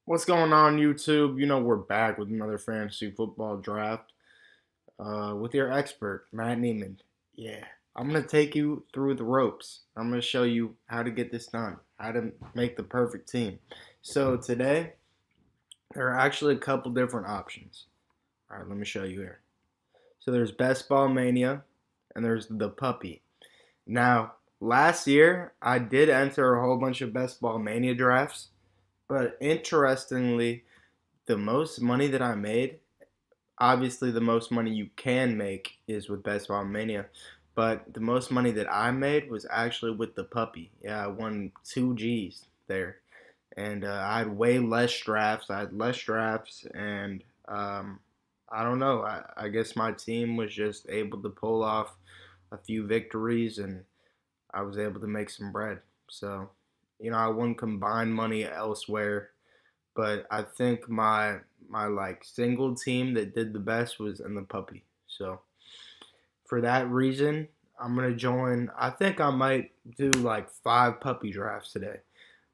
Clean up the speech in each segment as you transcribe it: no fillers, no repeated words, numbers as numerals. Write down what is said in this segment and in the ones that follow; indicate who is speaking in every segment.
Speaker 1: What's going on, YouTube? We're back with another fantasy football draft with your expert, Matt Neiman. Yeah, I'm going to take you through the ropes. I'm going to show you how to get this done, how to make the perfect team. So, today, there are actually a couple different options. All right, let me show you here. So, there's Best Ball Mania and there's the Puppy. Now, last year, I did enter a whole bunch of Best Ball Mania drafts, but interestingly, the most money that I made, obviously the most money you can make is with Best Ball Mania, but the most money that I made was actually with the puppy. Yeah, I won 2 G's there. And I had way less drafts. I had less drafts, and I don't know. I guess my team was just able to pull off a few victories, and I was able to make some bread. So, I won combined money elsewhere, but I think my like single team that did the best was in the puppy. So for that reason, I'm gonna join. I think I might do like 5 puppy drafts today,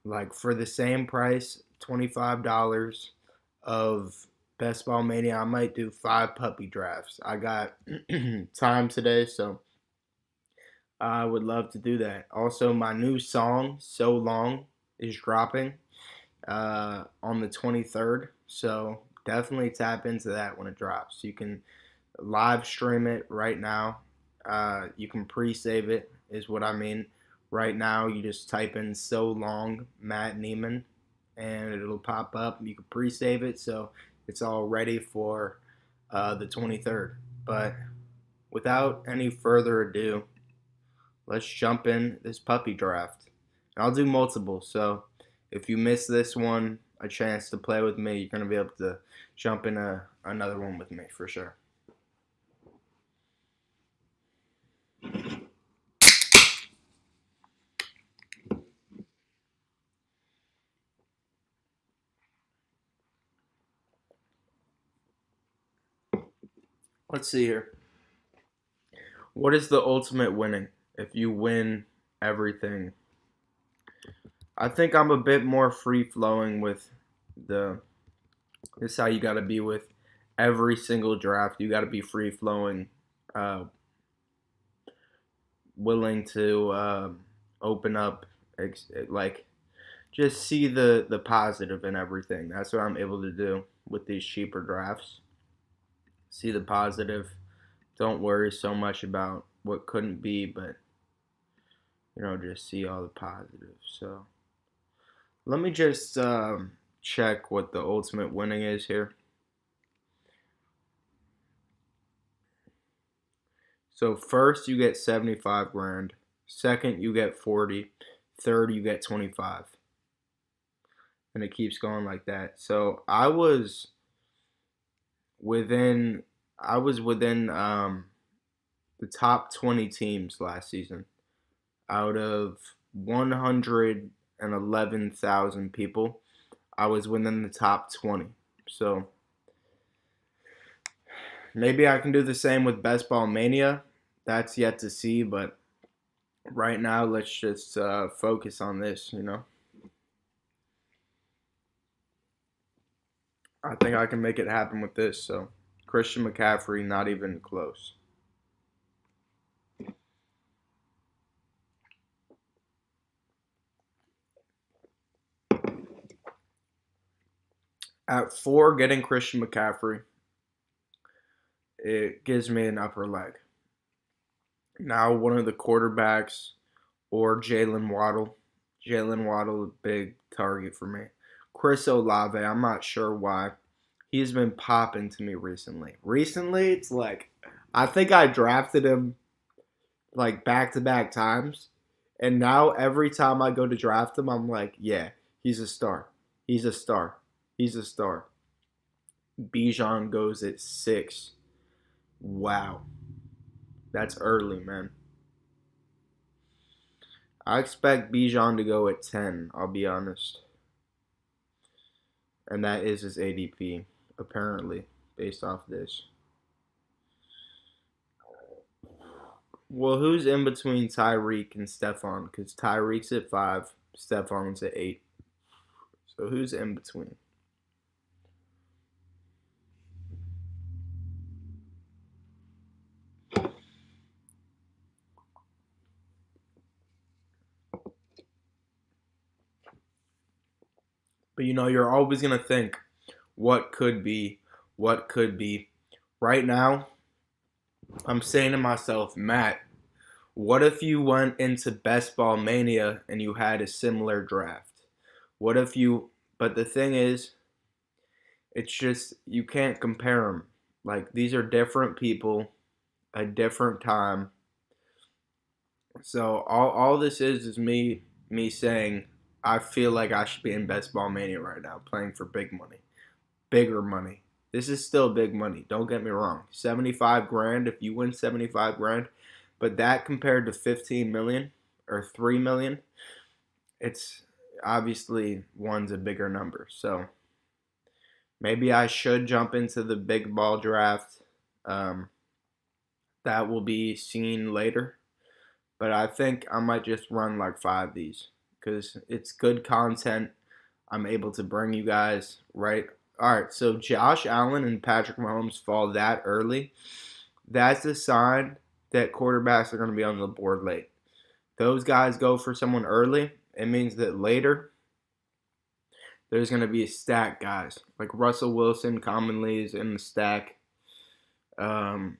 Speaker 1: like for the same price, $25 of Best Ball Mania. I might do 5 puppy drafts. I got time today, so I would love to do that. Also, my new song "So Long" is dropping on the 23rd. So definitely tap into that when it drops. You can live stream it right now. You can pre-save it, is what I mean. Right now, you just type in "So Long" Matt Neiman, and it'll pop up. You can pre-save it, so it's all ready for the 23rd. But without any further ado, let's jump in this puppy draft. And I'll do multiple, so if you miss this one, a chance to play with me, you're going to be able to jump in another one with me for sure. Let's see here. What is the ultimate winning if you win everything? I think I'm a bit more free flowing with the. This is how you got to be with every single draft. You got to be free flowing, uh, willing to open up, like just see the positive in everything. That's what I'm able to do with these cheaper drafts. See the positive. Don't worry so much about what couldn't be, but just see all the positives. So let me just check what the ultimate winning is here. So first you get 75 grand. Second you get 40. Third you get 25. And it keeps going like that. So within I was within the top 20 teams last season out of 111,000 people. I was within the top 20. So maybe I can do the same with Best Ball Mania. That's yet to see, but right now let's just focus on this. I think I can make it happen with this. So Christian McCaffrey, not even close. At 4, getting Christian McCaffrey, it gives me an upper leg. Now one of the quarterbacks or Jalen Waddle. Jalen Waddle, a big target for me. Chris Olave, I'm not sure why. He's been popping to me recently. Recently, it's like, I think I drafted him like back to back times. And now every time I go to draft him, I'm like, yeah, he's a star. He's a star. He's a star. Bijan goes at 6. Wow. That's early, man. I expect Bijan to go at 10, I'll be honest. And that is his ADP, apparently, based off this. Well, who's in between Tyreek and Stephon? Because Tyreek's at 5, Stephon's at 8. So who's in between? But you're always going to think, what could be, what could be. Right now, I'm saying to myself, Matt, what if you went into Best Ball Mania and you had a similar draft? What if you, but the thing is, it's just, you can't compare them. Like, these are different people, a different time. So all this is me saying I feel like I should be in Best Ball Mania right now, playing for big money, bigger money. This is still big money. Don't get me wrong. 75 grand if you win 75 grand, but that compared to 15 million or 3 million, it's obviously one's a bigger number. So maybe I should jump into the big ball draft. Um, that will be seen later. But I think I might just run like five of these because it's good content. I'm able to bring you guys right. All right, so Josh Allen and Patrick Mahomes fall that early. That's a sign that quarterbacks are going to be on the board late. Those guys go for someone early. It means that later there's going to be a stack guys like Russell Wilson commonly is in the stack. Um,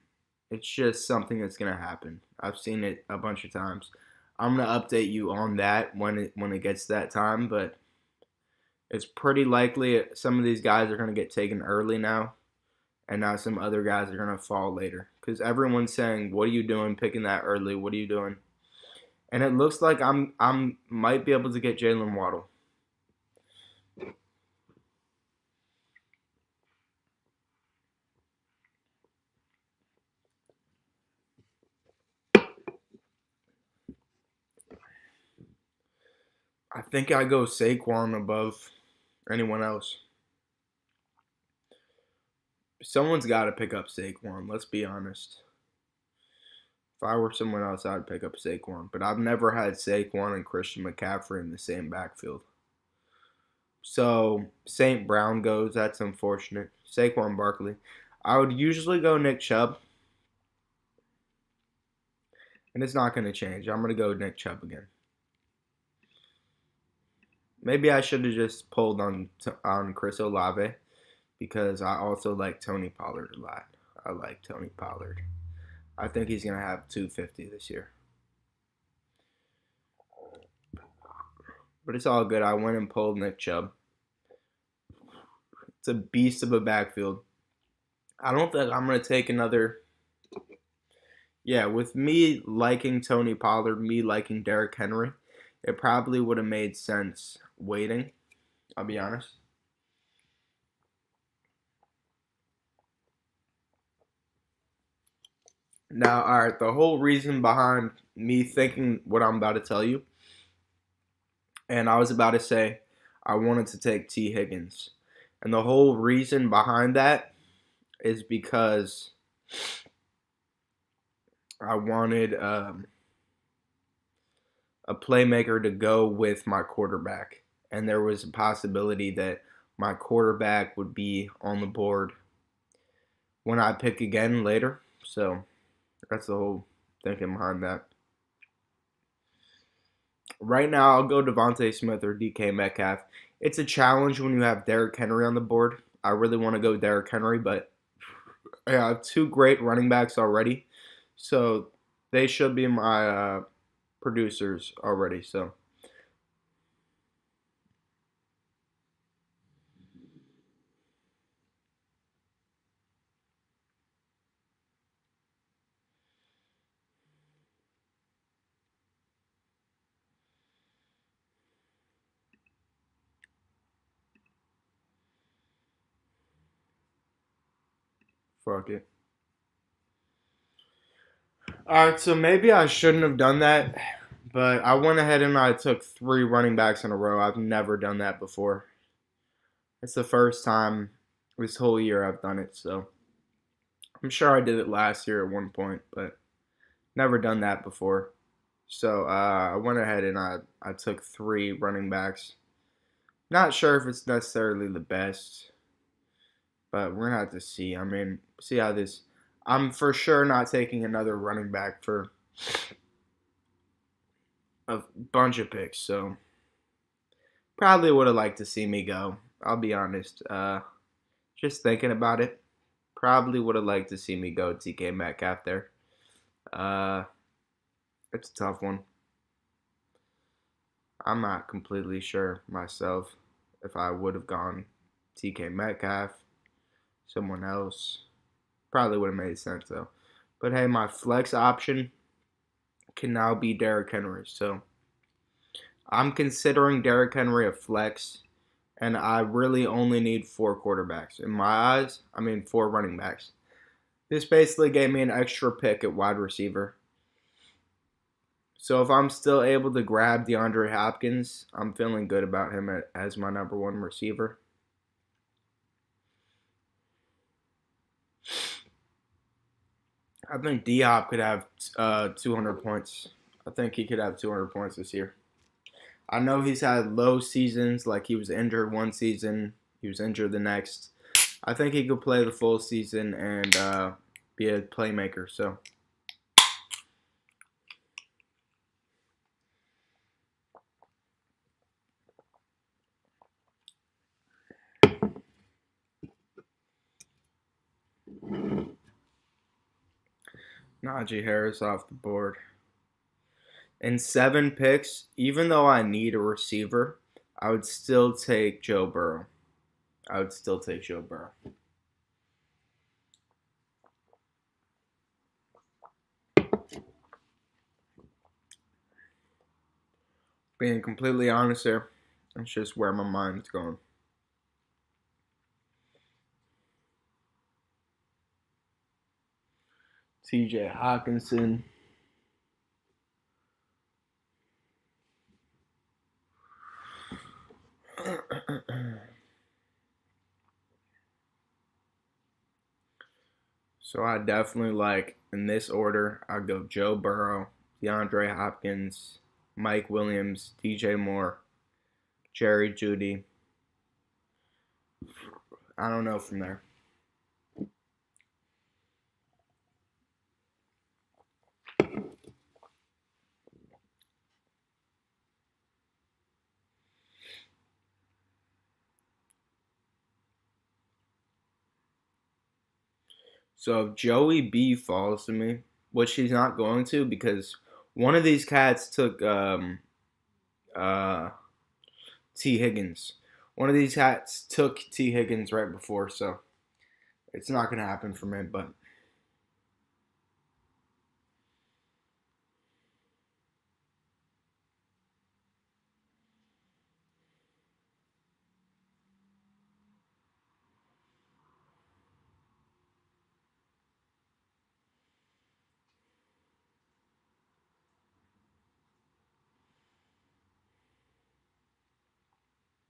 Speaker 1: it's just something that's gonna happen. I've seen it a bunch of times. I'm gonna update you on that when it gets that time, but it's pretty likely some of these guys are gonna get taken early now, and now some other guys are gonna fall later. Because everyone's saying, "What are you doing picking that early? What are you doing?" And it looks like I'm might be able to get Jalen Waddle. I think I go Saquon above anyone else. Someone's got to pick up Saquon. Let's be honest. If I were someone else, I'd pick up Saquon. But I've never had Saquon and Christian McCaffrey in the same backfield. So St. Brown goes. That's unfortunate. Saquon Barkley. I would usually go Nick Chubb, and it's not going to change. I'm going to go Nick Chubb again. Maybe I should have just pulled on Chris Olave because I also like Tony Pollard a lot. I like Tony Pollard. I think he's going to have 250 this year. But it's all good. I went and pulled Nick Chubb. It's a beast of a backfield. I don't think I'm going to take another. Yeah, with me liking Tony Pollard, me liking Derrick Henry, it probably would have made sense waiting. I'll be honest. Now, all right, the whole reason behind me thinking what I'm about to tell you, and I was about to say I wanted to take T. Higgins. And the whole reason behind that is because I wanted a playmaker to go with my quarterback. And there was a possibility that my quarterback would be on the board when I pick again later. So that's the whole thinking behind that. Right now, I'll go Devontae Smith or DK Metcalf. It's a challenge when you have Derrick Henry on the board. I really want to go Derrick Henry, but I have two great running backs already. So they should be my producers already. So fuck it. All right, so maybe I shouldn't have done that, but I went ahead and I took three running backs in a row. I've never done that before. It's the first time this whole year I've done it, so I'm sure I did it last year at one point, but never done that before. So I went ahead and I took three running backs. Not sure if it's necessarily the best, but we're gonna have to see. I mean, see how this. I'm for sure not taking another running back for a bunch of picks. So Probably would have liked to see me go. I'll be honest. Just thinking about it, probably would have liked to see me go TK Metcalf there. Uh, it's a tough one. I'm not completely sure myself if I would have gone TK Metcalf, someone else. Probably would have made sense though. But hey, my flex option can now be Derrick Henry. So I'm considering Derrick Henry a flex, and I really only need four quarterbacks. In my eyes, I mean, four running backs. This basically gave me an extra pick at wide receiver. So if I'm still able to grab DeAndre Hopkins, I'm feeling good about him as my number one receiver. I think D Hop could have 200 points. I think he could have 200 points this year. I know he's had low seasons, like he was injured one season, he was injured the next. I think he could play the full season and be a playmaker. So Najee Harris off the board. In 7 picks, even though I need a receiver, I would still take Joe Burrow. I would still take Joe Burrow. Being completely honest here, that's just where my mind's going. TJ Hawkinson. So I definitely like, in this order, I'd go Joe Burrow, DeAndre Hopkins, Mike Williams, DJ Moore, Jerry Jeudy. I don't know from there. So if Joey B falls to me, which he's not going to because one of these cats took uh, T. Higgins. One of these cats took T. Higgins right before, so it's not going to happen for me, but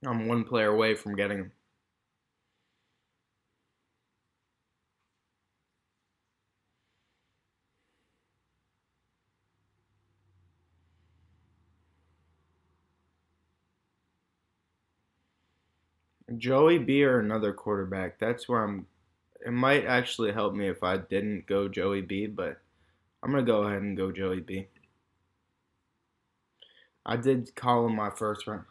Speaker 1: I'm one player away from getting him. Joey B or another quarterback. That's where I'm. It might actually help me if I didn't go Joey B, but I'm gonna go ahead and go Joey B. I did call him my first round.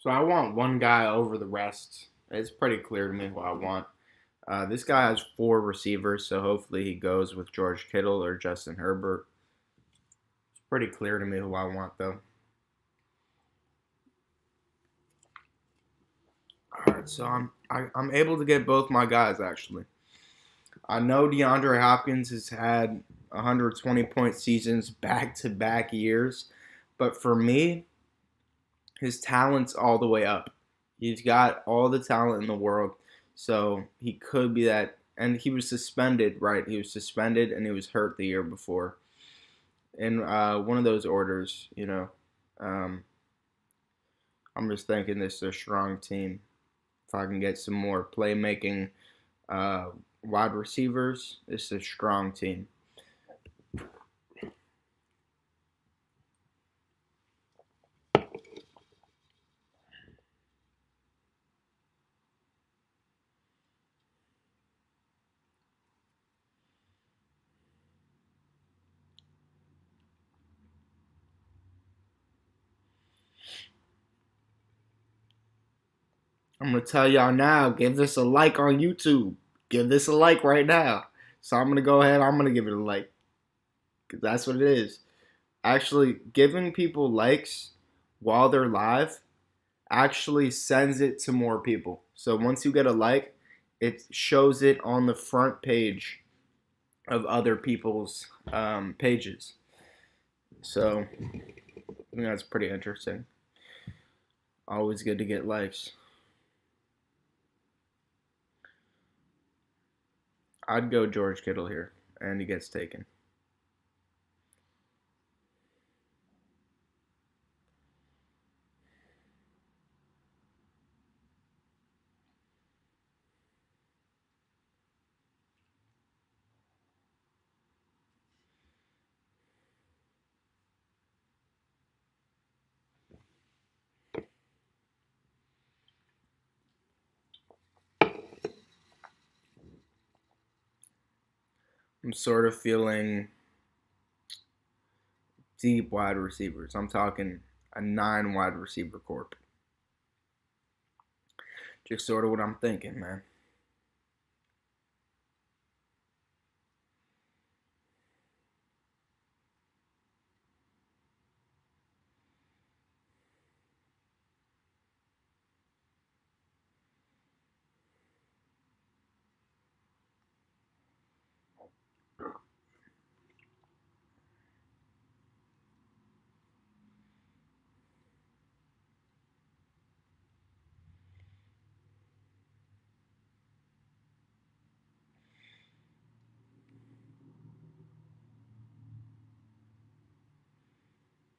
Speaker 1: So I want one guy over the rest. It's pretty clear to me who I want. This guy has four receivers, so hopefully he goes with George Kittle or Justin Herbert. It's pretty clear to me who I want, though. All right, so I'm able to get both my guys actually. I know DeAndre Hopkins has had 120-point seasons back to back years, but for me, his talent's all the way up. He's got all the talent in the world, so he could be that. And he was suspended, right? He was suspended and he was hurt the year before. In one of those orders. Um, I'm just thinking this is a strong team. If I can get some more playmaking uh, wide receivers, this is a strong team. I'm gonna tell y'all now. Give this a like on YouTube. Give this a like right now. So I'm gonna go ahead. I'm gonna give it a like because that's what it is. Actually, giving people likes while they're live actually sends it to more people. So once you get a like, it shows it on the front page of other people's pages. So I think that's pretty interesting. Always good to get likes. I'd go George Kittle here, and he gets taken. I'm sort of feeling deep wide receivers. I'm talking a 9 wide receiver corp. Just sort of what I'm thinking, man.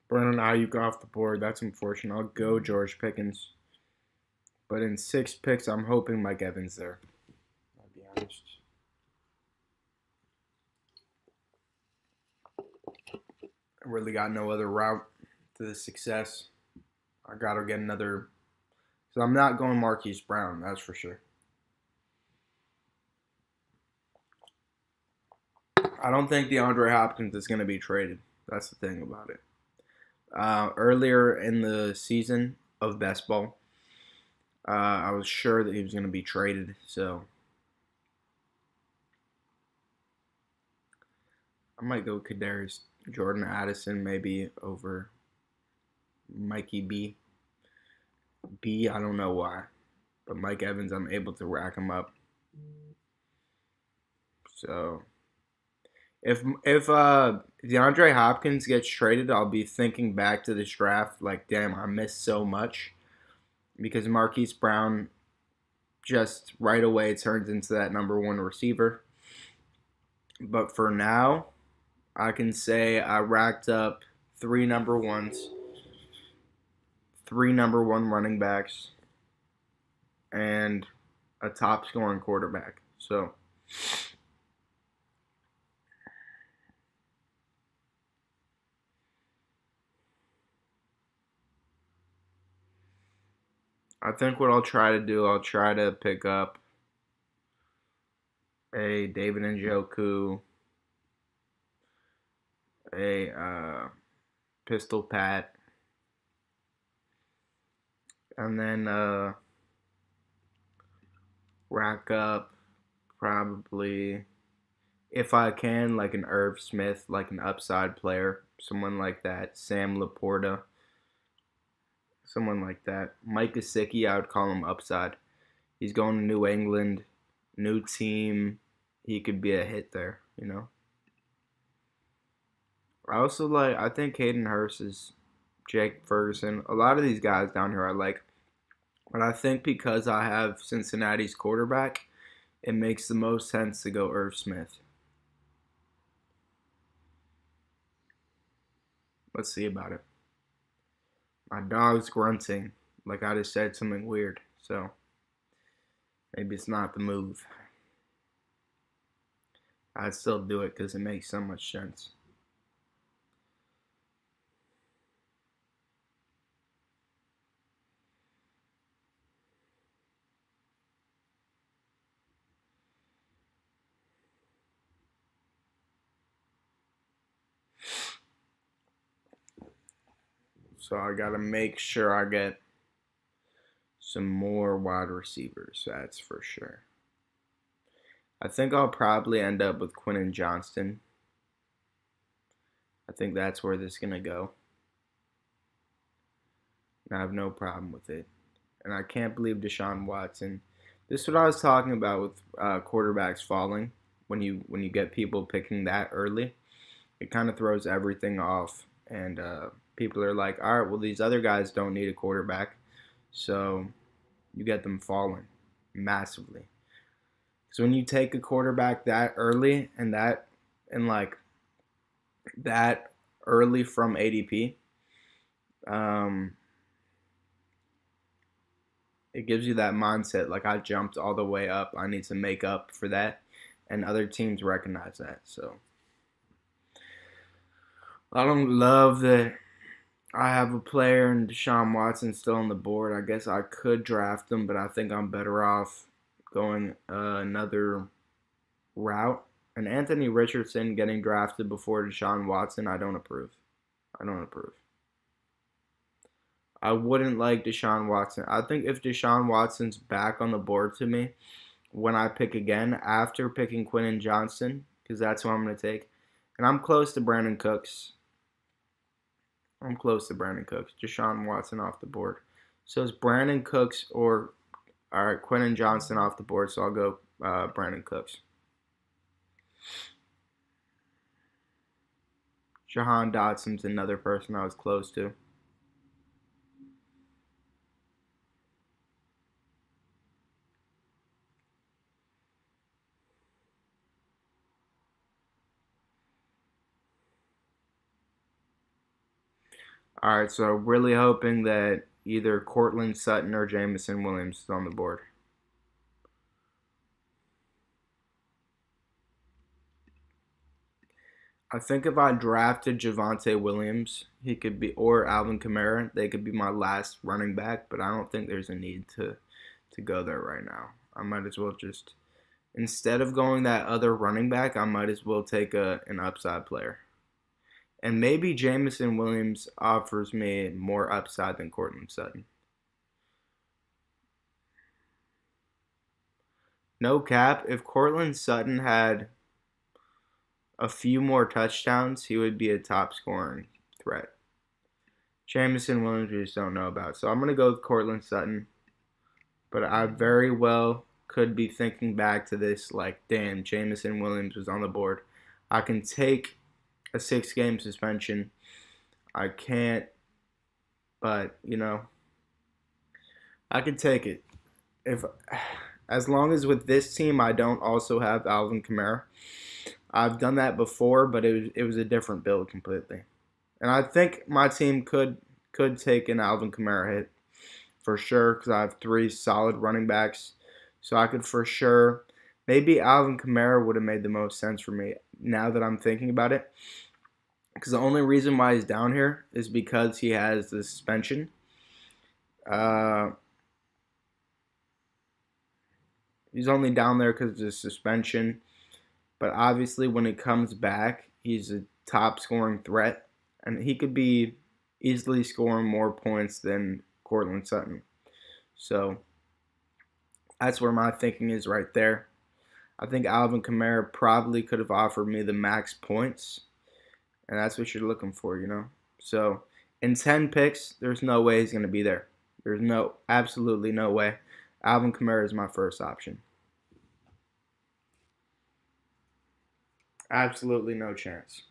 Speaker 1: Brandon Ayuk off the board. That's unfortunate. I'll go George Pickens. But in 6 picks, I'm hoping Mike Evans there. I'll be honest. I really got no other route to the success. I gotta get another. So I'm not going Marquise Brown, that's for sure. I don't think DeAndre Hopkins is going to be traded. That's the thing about it. Earlier in the season of best ball, I was sure that he was going to be traded. So I might go Kadarius Jordan Addison maybe over Mikey B. I don't know why, but Mike Evans, I'm able to rack him up. So if DeAndre Hopkins gets traded, I'll be thinking back to this draft like, damn, I missed so much because Marquise Brown just right away turns into that number one receiver. But for now, I can say I racked up 3 number 1s, 3 number 1 running backs, and a top scoring quarterback. So I think what I'll try to do, I'll try to pick up a David Njoku, a Pistol Pat, and then rack up Probably, if I can, like an Irv Smith, like an upside player, someone like that. Sam Laporta, someone like that. Mike Gesicki, I would call him upside. He's going to New England, new team. He could be a hit there, you know. I also like. I think Hayden Hurst is Jake Ferguson. A lot of these guys down here I like, but I think because I have Cincinnati's quarterback, it makes the most sense to go Irv Smith. Let's see about it. My dog's grunting like I just said something weird, so maybe it's not the move. I'd still do it because it makes so much sense. So I gotta make sure I get some more wide receivers, that's for sure. I think I'll probably end up with Quentin Johnston. I think that's where this is gonna go. And I have no problem with it. And I can't believe Deshaun Watson. This is what I was talking about with quarterbacks falling. When you get people picking that early, it kind of throws everything off, and people are like, all right, well these other guys don't need a quarterback, so you get them falling massively. So when you take a quarterback that early and like that early from ADP, um, it gives you that mindset like I jumped all the way up. I need to make up for that, and other teams recognize that. So I don't love that I have a player and Deshaun Watson still on the board. I guess I could draft him, but I think I'm better off going another route. And Anthony Richardson getting drafted before Deshaun Watson, I don't approve. I don't approve. I wouldn't like Deshaun Watson. I think if Deshaun Watson's back on the board to me when I pick again after picking Quentin Johnston, because that's who I'm going to take, and I'm close to Brandon Cooks. I'm close to Brandon Cooks. Deshaun Watson off the board. So it's Brandon Cooks or all right, Quentin Johnston off the board. So I'll go Brandon Cooks. Jahan Dotson's another person I was close to. All right, so really hoping that either Cortland Sutton or Jameson Williams is on the board. I think if I drafted Javonte Williams, he could be, or Alvin Kamara, they could be my last running back, but I don't think there's a need to go there right now. I might as well just, instead of going that other running back, I might as well take an upside player. And maybe Jameson Williams offers me more upside than Cortland Sutton. No cap, if Cortland Sutton had a few more touchdowns, he would be a top scoring threat. Jameson Williams, we just don't know about. So I'm going to go with Cortland Sutton. But I very well could be thinking back to this like, damn, Jameson Williams was on the board. I can take a 6-game suspension. I can't, but, I can take it. If As long as with this team I don't also have Alvin Kamara. I've done that before, but it was a different build completely. And I think my team could take an Alvin Kamara hit for sure because I have 3 solid running backs. So I could for sure, maybe Alvin Kamara would have made the most sense for me now that I'm thinking about it. Because the only reason why he's down here is because he has the suspension. He's only down there because of the suspension. But obviously, when it comes back, he's a top scoring threat. And he could be easily scoring more points than Cortland Sutton. So that's where my thinking is right there. I think Alvin Kamara probably could have offered me the max points, and that's what you're looking for. So in 10 picks, there's no way he's going to be there. There's absolutely no way. Alvin Kamara is my first option. Absolutely no chance.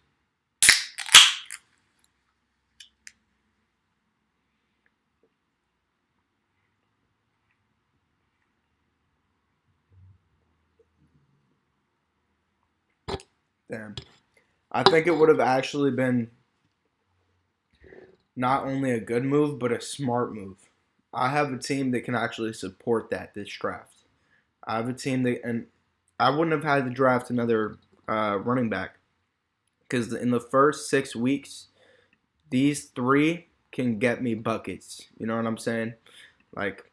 Speaker 1: Damn. I think it would have actually been not only a good move, but a smart move. I have a team that can actually support this draft. I have a team and I wouldn't have had to draft another running back because in the first 6 weeks, these three can get me buckets. You know what I'm saying? Like,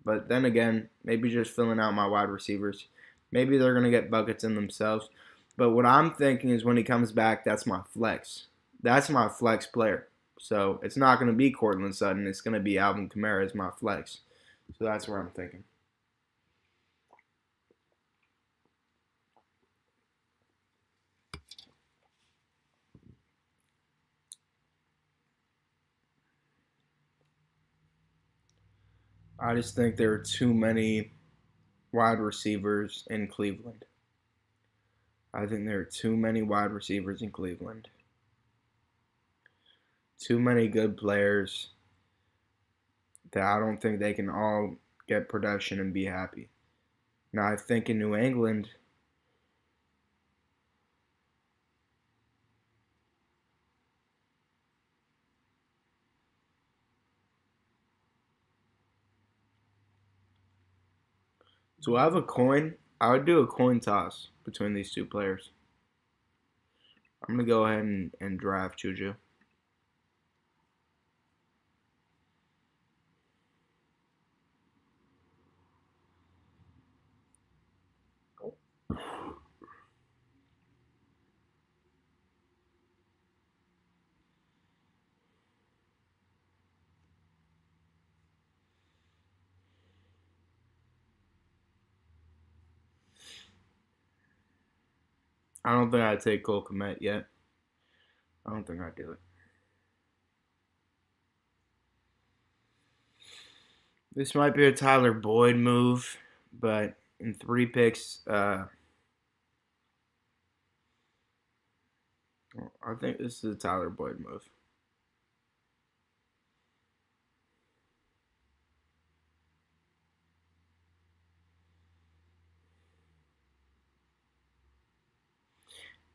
Speaker 1: but then again, maybe just filling out my wide receivers. Maybe they're gonna get buckets in themselves. But what I'm thinking is when he comes back, that's my flex. That's my flex player. So it's not going to be Courtland Sutton. It's going to be Alvin Kamara as my flex. So that's where I'm thinking. I just think there are too many wide receivers in Cleveland. I think there are too many wide receivers in Cleveland. Too many good players that I don't think they can all get production and be happy. Now, I think in New England, do I have a coin? I would do a coin toss between these two players. I'm going to go ahead and draft Juju. I don't think I'd take Cole Kmet yet. I don't think I'd do it. This might be a Tyler Boyd move, but in 3 picks, I think this is a Tyler Boyd move.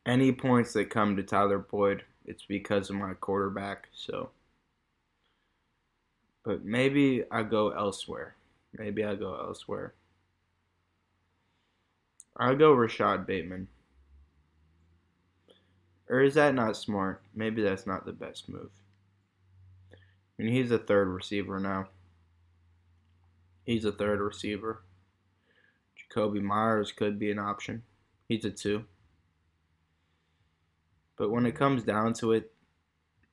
Speaker 1: Any points that come to Tyler Boyd, it's because of my quarterback. So, but maybe I go elsewhere. Maybe I go elsewhere. I'll go Rashad Bateman. Or is that not smart? Maybe that's not the best move. I mean, he's a third receiver now. He's a third receiver. Jakobi Meyers could be an option. He's a 2. But when it comes down to it,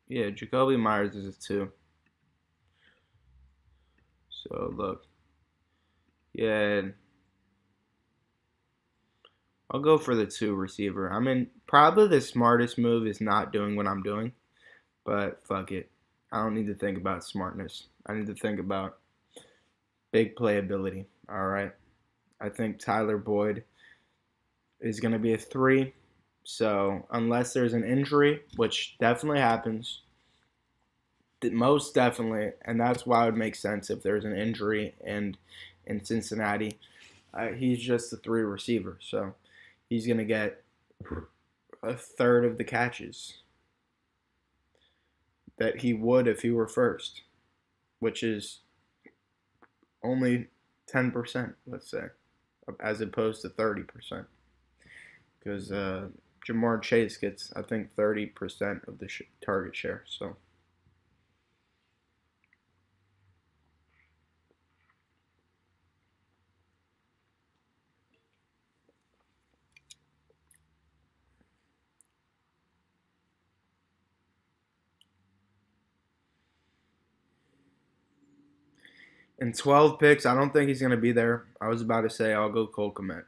Speaker 1: yeah, Jakobi Meyers is a 2. So look, yeah, I'll go for the 2 receiver. I mean, probably the smartest move is not doing what I'm doing, but fuck it. I don't need to think about smartness. I need to think about big playability. All right. I think Tyler Boyd is going to be a 3. So unless there's an injury, which definitely happens, most definitely, and that's why it would make sense if there's an injury and in Cincinnati, he's just a 3 receiver, so he's gonna get a third of the catches that he would if he were first, which is only 10%, let's say, as opposed to 30%, because Jamar Chase gets, I think, 30% of the target share. So in 12 picks, I don't think he's going to be there. I was about to say I'll go Cole Kmet.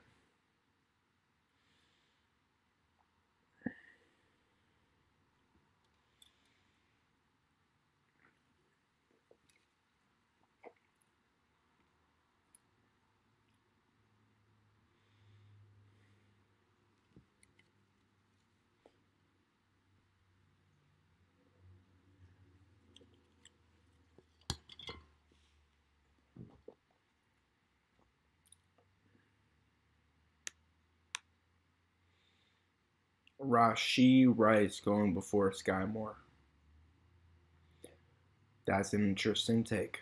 Speaker 1: Rashee Rice going before Sky Moore. That's an interesting take.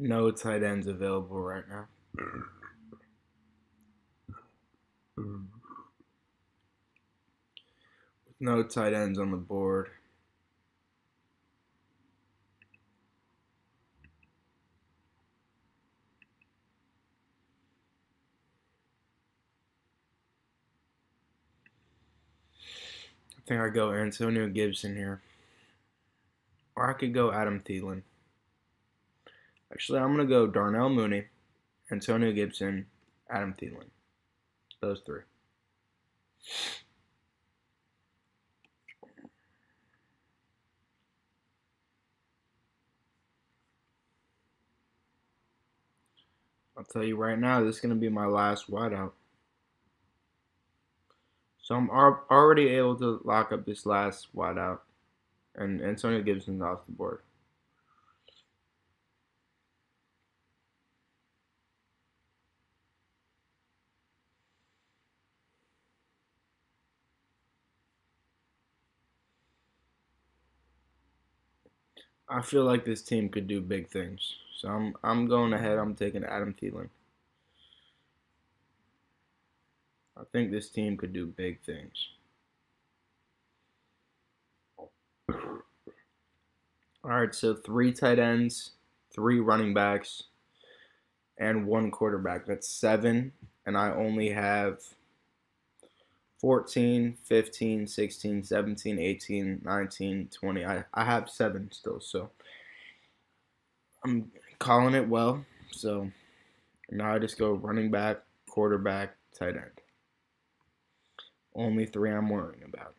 Speaker 1: No tight ends available right now. With no tight ends on the board. I think I go Antonio Gibson here. Or I could go Adam Thielen. Actually, I'm going to go Darnell Mooney, Antonio Gibson, Adam Thielen. Those three. I'll tell you right now, this is going to be my last wideout. So I'm already able to lock up this last wideout. And Antonio Gibson's off the board. I feel like this team could do big things. So I'm going ahead. I'm taking Adam Thielen. I think this team could do big things. All right, so 3 tight ends, 3 running backs, and 1 quarterback. That's 7, and I only have 14, 15, 16, 17, 18, 19, 20. I have 7 still, so I'm calling it well. So now I just go running back, quarterback, tight end. Only 3 I'm worrying about.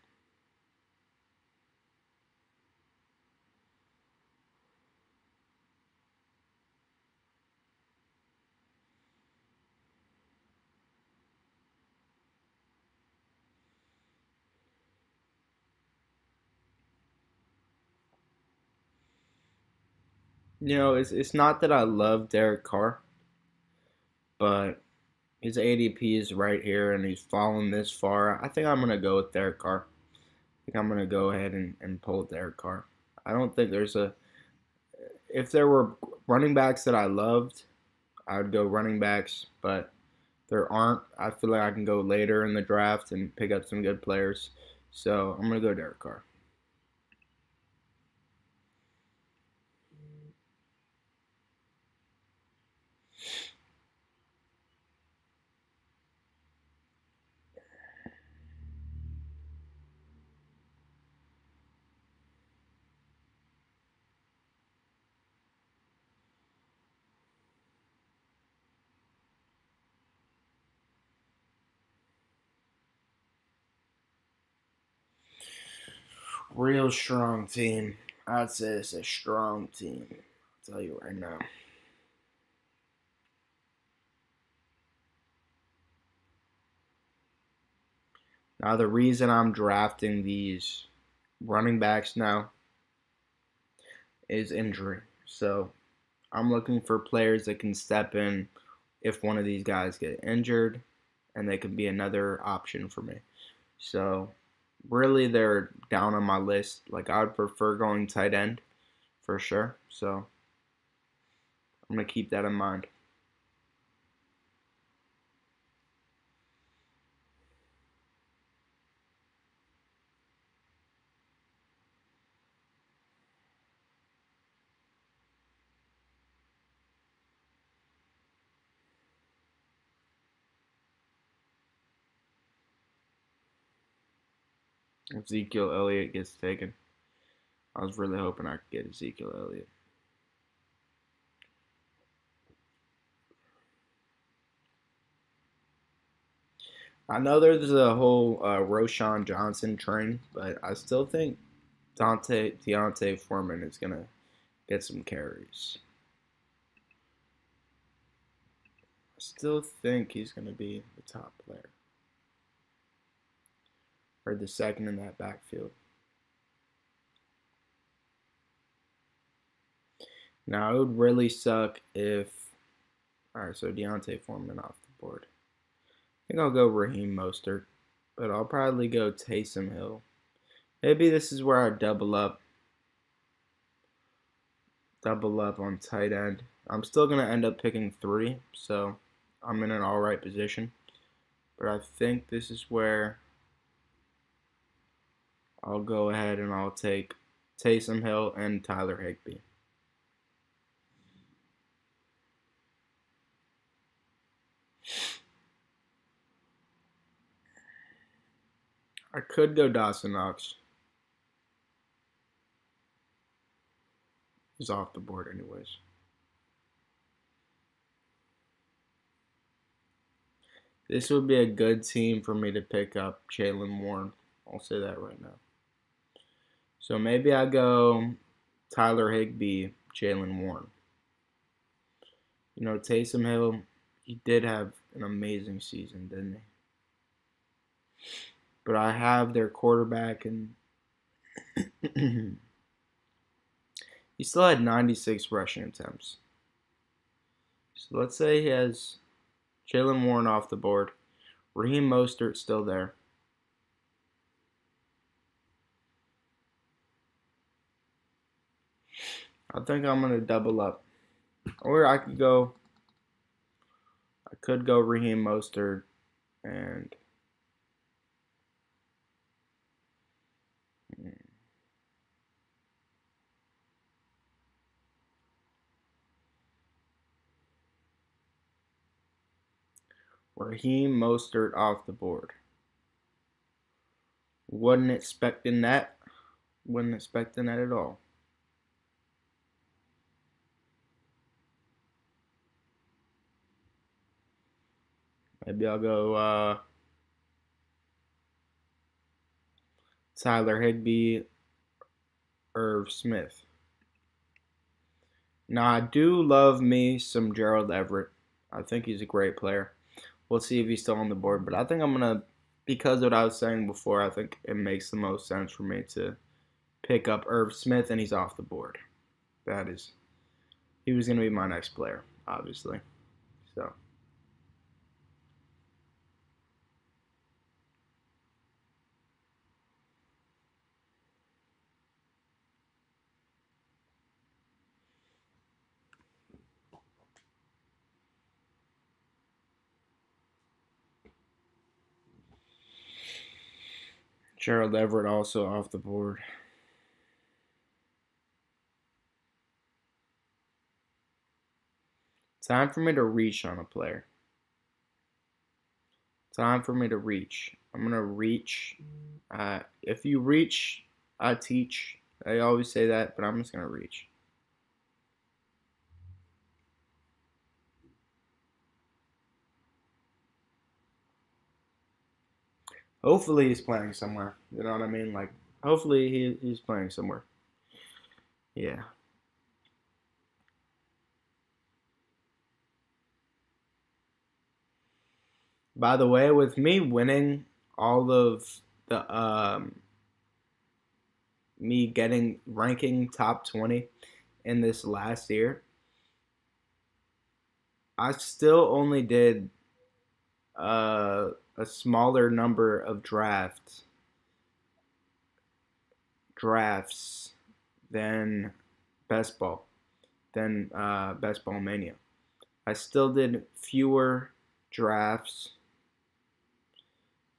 Speaker 1: It's not that I love Derek Carr, but his ADP is right here and he's fallen this far. I think I'm going to go with Derek Carr. I think I'm going to go ahead and pull Derek Carr. I don't think there's a. If there were running backs that I loved, I would go running backs, but there aren't. I feel like I can go later in the draft and pick up some good players. So I'm going to go Derek Carr. Real strong team. I'd say it's a strong team. I'll tell you right now. Now, the reason I'm drafting these running backs now is injury. So I'm looking for players that can step in if one of these guys get injured, and they can be another option for me. So really, they're down on my list. Like I would prefer going tight end for sure. So I'm gonna keep that in mind. Ezekiel Elliott gets taken. I was really hoping I could get Ezekiel Elliott. I know there's a whole Roschon Johnson train, but I still think Deontay Foreman is gonna get some carries. I still think he's gonna be the top player or the second in that backfield. Now it would really suck if. All right, so Deontay Foreman off the board. I think I'll go Raheem Mostert, but I'll probably go Taysom Hill. Maybe this is where I double up on tight end. I'm still gonna end up picking 3, so I'm in an all right position. But I think this is where I'll go ahead and I'll take Taysom Hill and Tyler Higbee. I could go Dawson Knox. He's off the board anyways. This would be a good team for me to pick up Jaylen Warren. I'll say that right now. So maybe I go Tyler Higbee, Jaylen Warren. You know, Taysom Hill, he did have an amazing season, didn't he? But I have their quarterback, and he still had 96 rushing attempts. So let's say he has Jaylen Warren off the board. Raheem Mostert still there. I think I'm going to double up. Or I could go Raheem Mostert and Raheem Mostert off the board. Wasn't expecting that. Wasn't expecting that at all. Maybe I'll go Tyler Higbee, Irv Smith. Now, I do love me some Gerald Everett. I think he's a great player. We'll see if he's still on the board, but I think I'm going to, because of what I was saying before, I think it makes the most sense for me to pick up Irv Smith, and he's off the board. He was going to be my next player, obviously. So. Gerald Everett also off the board. Time for me to reach on a player. Time for me to reach. I'm going to reach. If you reach, I teach. I always say that, but I'm just going to reach. Hopefully he's playing somewhere. You know what I mean? Like, hopefully he's playing somewhere. Yeah. By the way, with me winning all of the me getting ranking top 20 in this last year, I still only did a smaller number of drafts than best ball best ball mania. I still did fewer drafts,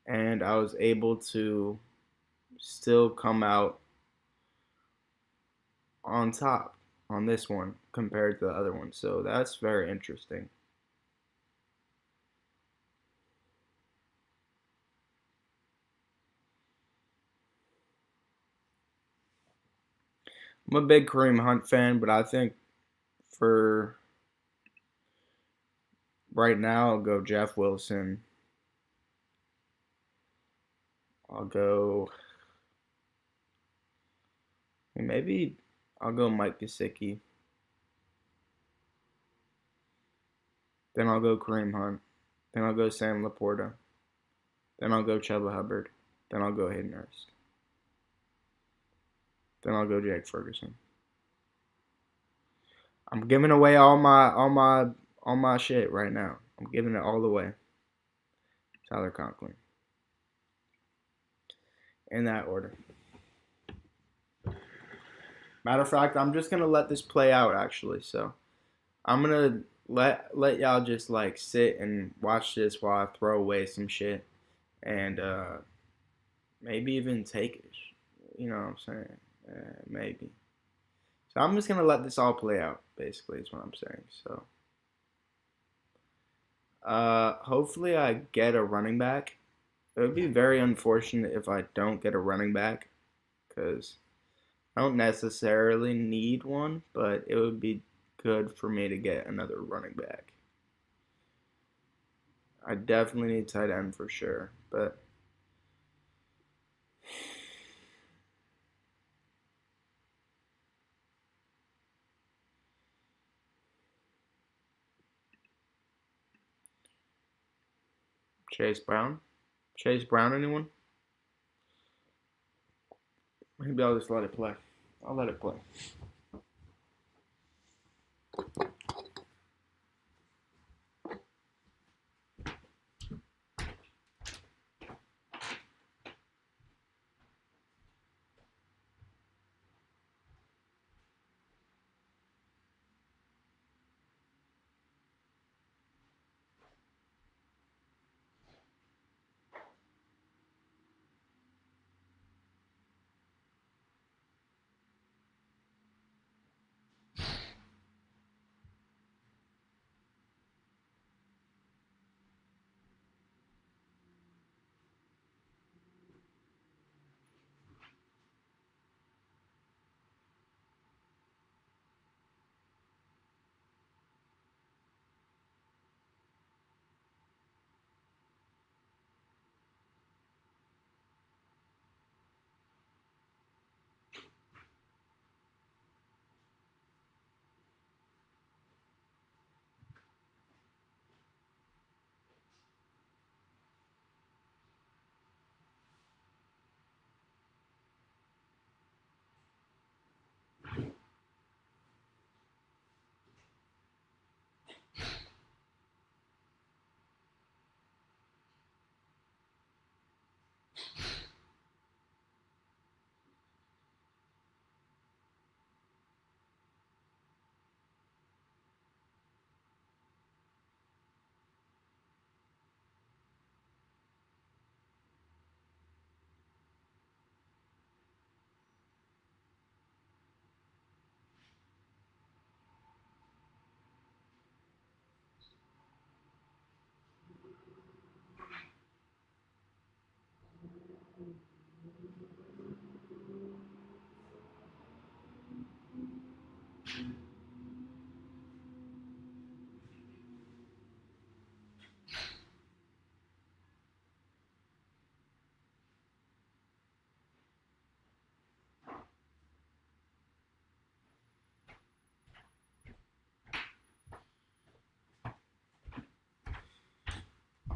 Speaker 1: and I was able to still come out on top on this one compared to the other one. So that's very interesting. I'm a big Kareem Hunt fan, but I think for right now, I'll go Jeff Wilson. I'll go maybe I'll go Mike Gesicki. Then I'll go Kareem Hunt. Then I'll go Sam Laporta. Then I'll go Chuba Hubbard. Then I'll go Hayden Hurst. Then I'll go Jake Ferguson. I'm giving away all my shit right now. I'm giving it all away. Tyler Conklin. In that order. Matter of fact, I'm just gonna let this play out actually. So I'm gonna let y'all just like sit and watch this while I throw away some shit and maybe even take it. You know what I'm saying? Maybe. So I'm just gonna let this all play out. Basically, is what I'm saying. So hopefully I get a running back. It would be very unfortunate if I don't get a running back because I don't necessarily need one, but it would be good for me to get another running back. I definitely need tight end for sure, but Chase Brown? Chase Brown, anyone? Maybe I'll just let it play. I'll let it play.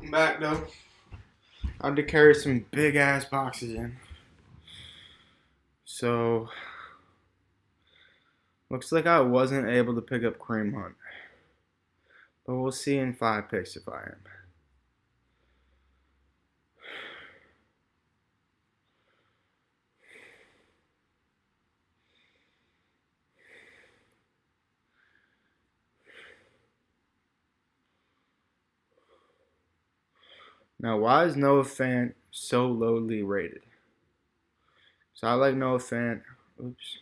Speaker 1: I'm back though. I had to carry some big ass boxes in. So looks like I wasn't able to pick up Kareem Hunt. But we'll see in 5 picks if I am. Now, why is Noah Fant so lowly rated? So I like Noah Fant. Oops.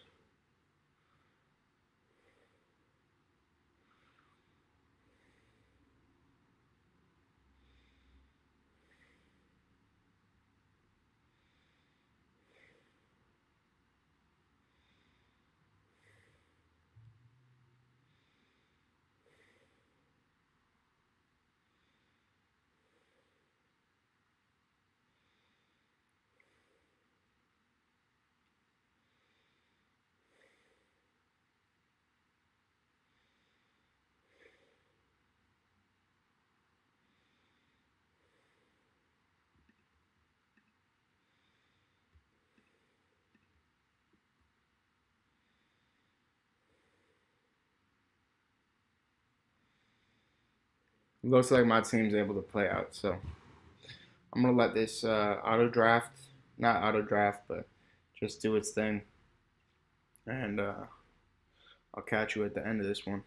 Speaker 1: Looks like my team's able to play out, so I'm gonna let this auto draft, not auto draft, but just do its thing, and I'll catch you at the end of this one.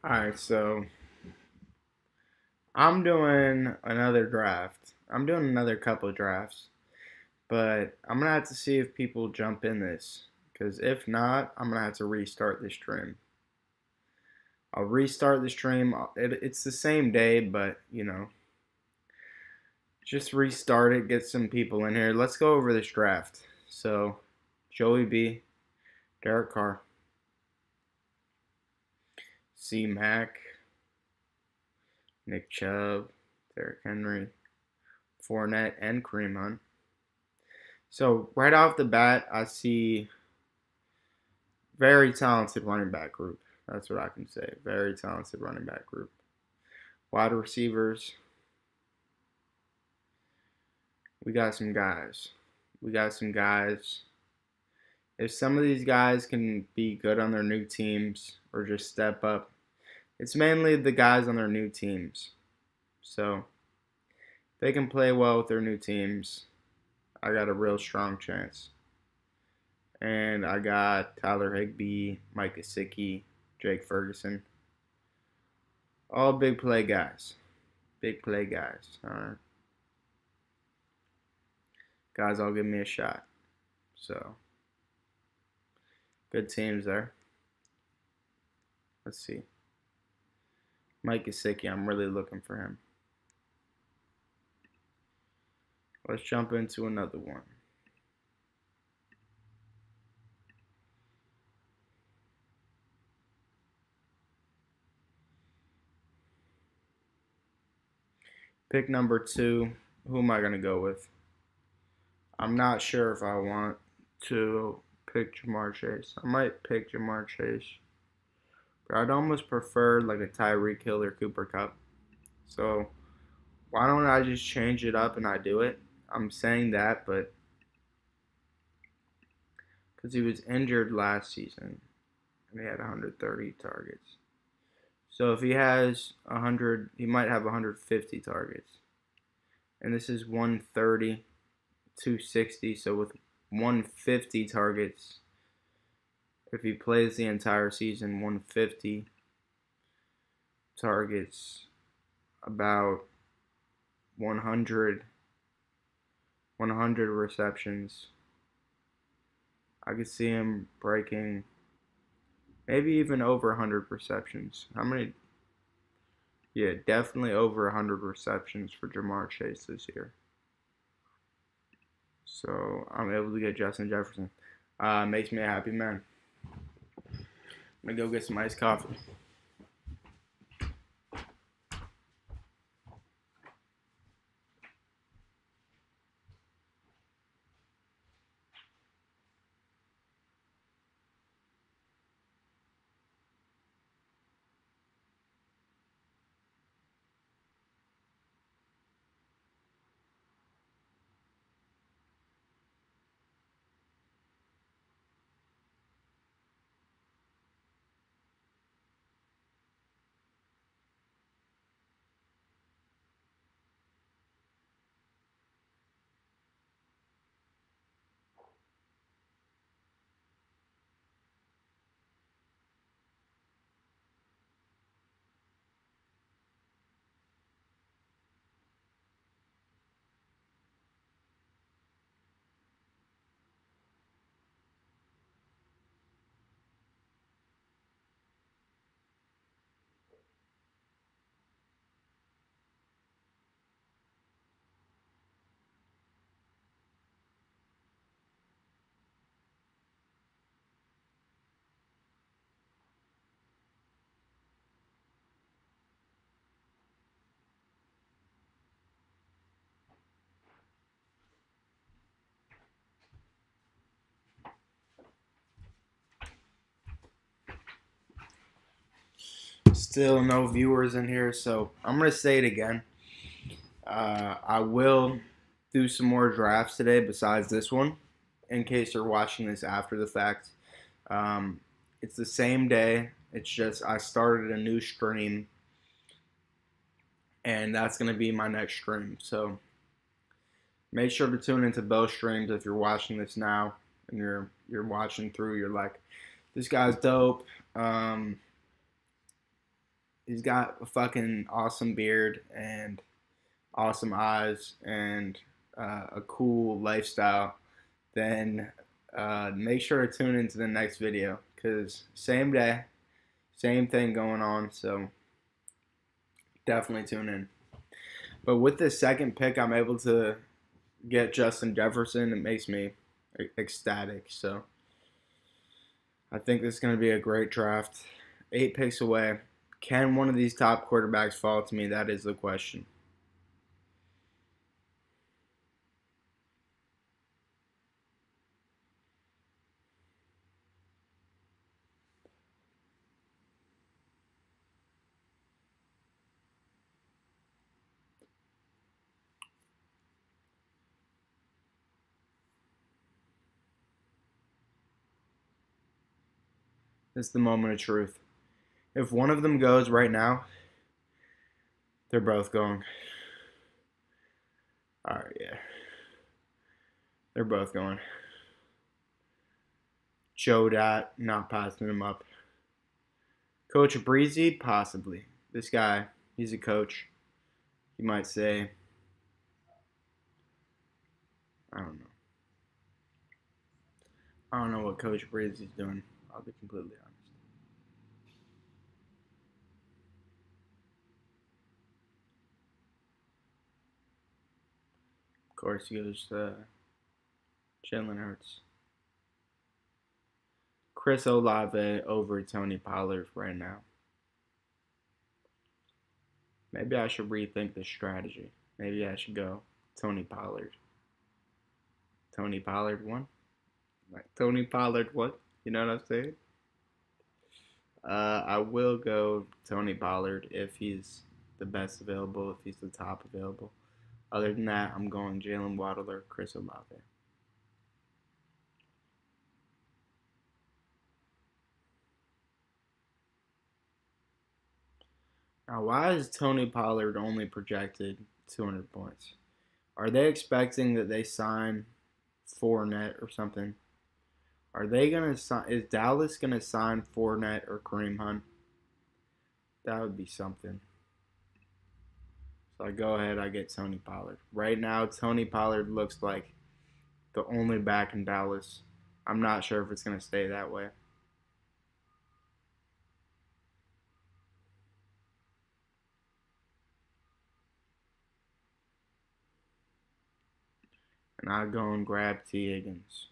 Speaker 1: All right, so I'm doing another draft. I'm doing another couple of drafts, but I'm gonna have to see if people jump in this, because if not, I'm gonna have to restart the stream. I'll restart the stream. It's the same day, but just restart it, get some people in here. Let's go over this draft. So, Joey B, Derek Carr, C Mac, Nick Chubb, Derrick Henry, Fournette, and Kareem Hunt. So right off the bat, I see very talented running back group. That's what I can say. Very talented running back group. Wide receivers, we got some guys. We got some guys. If some of these guys can be good on their new teams or just step up, it's mainly the guys on their new teams. So if they can play well with their new teams, I got a real strong chance. And I got Tyler Higbee, Mike Gesicki, Jake Ferguson. All big play guys. Big play guys. All right. Guys, all give me a shot. So, good teams there. Let's see. Mike Gesicki, I'm really looking for him. Let's jump into another one. Pick number 2. Who am I going to go with? I'm not sure if I want to pick Ja'Marr Chase. I might pick Ja'Marr Chase. But I'd almost prefer like a Tyreek Hill or Cooper Kupp. So why don't I just change it up and I do it? I'm saying that, but because he was injured last season and he had 130 targets. So if he has 100, he might have 150 targets. And this is 130, 260. So with 150 targets, if he plays the entire season, 150 targets, about 100 receptions. I could see him breaking maybe even over 100 receptions. How many? Yeah, definitely over 100 receptions for Ja'Marr Chase this year. So I'm able to get Justin Jefferson. Makes me a happy man. I'm going to go get some iced coffee. Still no viewers in here, so I'm going to say it again. I will do some more drafts today besides this one, in case you're watching this after the fact. It's the same day. It's just I started a new stream, and that's going to be my next stream. So make sure to tune into both streams if you're watching this now and you're watching through. You're like, this guy's dope. he's got a fucking awesome beard and awesome eyes and a cool lifestyle, then make sure to tune into the next video because same day, same thing going on. So definitely tune in. But with this second pick, I'm able to get Justin Jefferson. It makes me ecstatic. So I think this is going to be a great draft. 8 picks away. Can one of these top quarterbacks fall to me? That is the question. This is the moment of truth. If one of them goes right now, they're both going. All right, yeah. They're both going. Joe Dat, not passing him up. Coach Breezy, possibly. This guy, he's a coach. You might say, I don't know. I don't know what Coach Breezy's doing. I'll be completely honest. Of course, he goes to Jalen Hurts. Chris Olave over Tony Pollard right now. Maybe I should rethink the strategy. Maybe I should go Tony Pollard. Tony Pollard one? Like Tony Pollard what? You know what I'm saying? I will go Tony Pollard if he's the best available, if he's the top available. Other than that, I'm going Jalen Waddle or Chris Olave. Now, why is Tony Pollard only projected 200 points? Are they expecting that they sign Fournette or something? Are they gonna sign? Is Dallas gonna sign Fournette or Kareem Hunt? That would be something. So I go ahead. I get Tony Pollard. Right now, Tony Pollard looks like the only back in Dallas. I'm not sure if it's gonna stay that way. And I go and grab T. Higgins.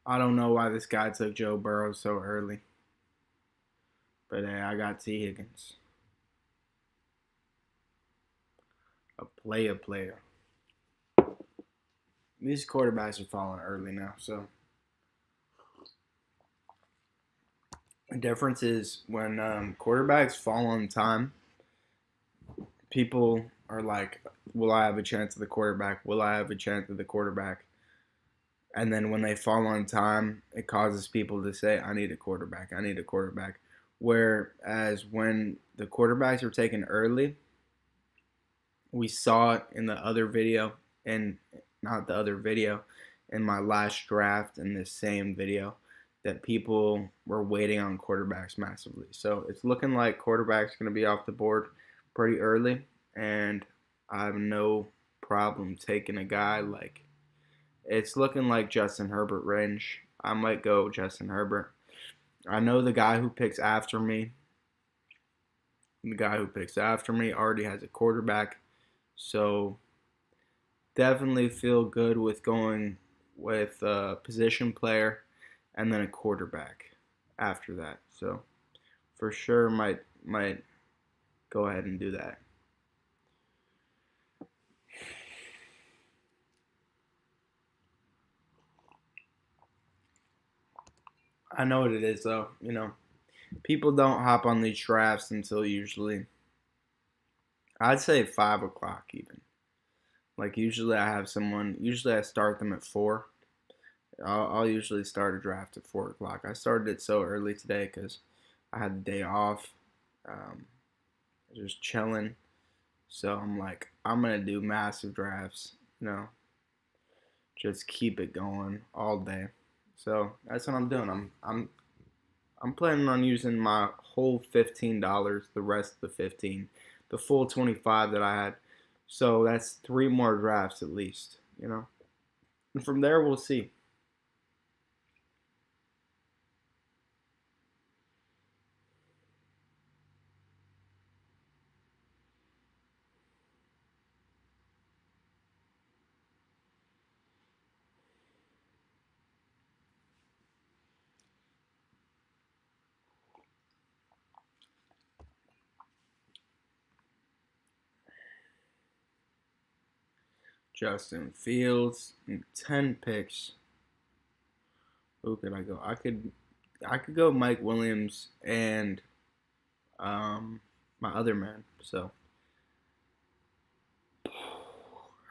Speaker 1: I don't know why this guy took Joe Burrow so early. But hey, I got T. Higgins. A player. These quarterbacks are falling early now, so the difference is when quarterbacks fall on time, people are like, will I have a chance at the quarterback? Will I have a chance at the quarterback? And then when they fall on time, it causes people to say, I need a quarterback. I need a quarterback. Whereas when the quarterbacks are taken early, we saw it in the other video, and not the other video, in my last draft in this same video, that people were waiting on quarterbacks massively. So it's looking like quarterbacks going to be off the board pretty early, and I have no problem taking a guy like, it's looking like Justin Herbert range. I might go Justin Herbert. I know the guy who picks after me. The guy who picks after me already has a quarterback. So definitely feel good with going with a position player and then a quarterback after that. So for sure might go ahead and do that. I know what it is though, people don't hop on these drafts until usually, I'd say 5 o'clock even. Like usually usually I start them at 4. I'll usually start a draft at 4 o'clock. I started it so early today because I had the day off, just chilling. So I'm like, I'm gonna do massive drafts, just keep it going all day. So that's what I'm doing. I'm I'm planning on using my whole $15, the rest of the 15, the full 25 that I had. So that's three more drafts at least, you know. And from there we'll see. Justin Fields and 10 picks. Who could I go? I could go Mike Williams and um my other man. So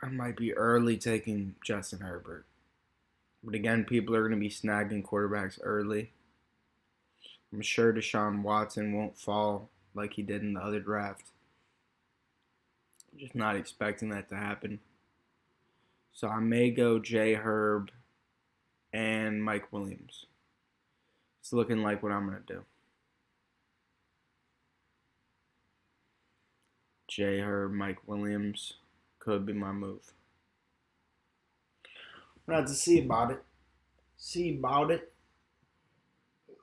Speaker 1: I might be early taking Justin Herbert. But again, people are going to be snagging quarterbacks early. I'm sure Deshaun Watson won't fall like he did in the other draft. I'm just not expecting that to happen. So I may go J Herb and Mike Williams. It's looking like what I'm going to do. J Herb, Mike Williams could be my move. We're going to have to see about it. See about it.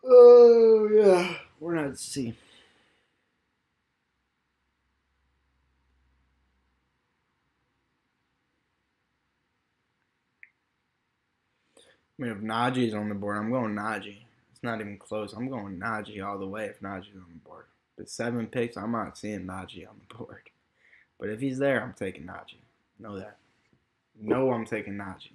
Speaker 1: Oh, yeah. We're going to have to see. I mean, if Najee's on the board, I'm going Najee. It's not even close. I'm going Najee all the way if Najee's on the board. But 7 picks, I'm not seeing Najee on the board. But if he's there, I'm taking Najee. Know that. No, I'm taking Najee.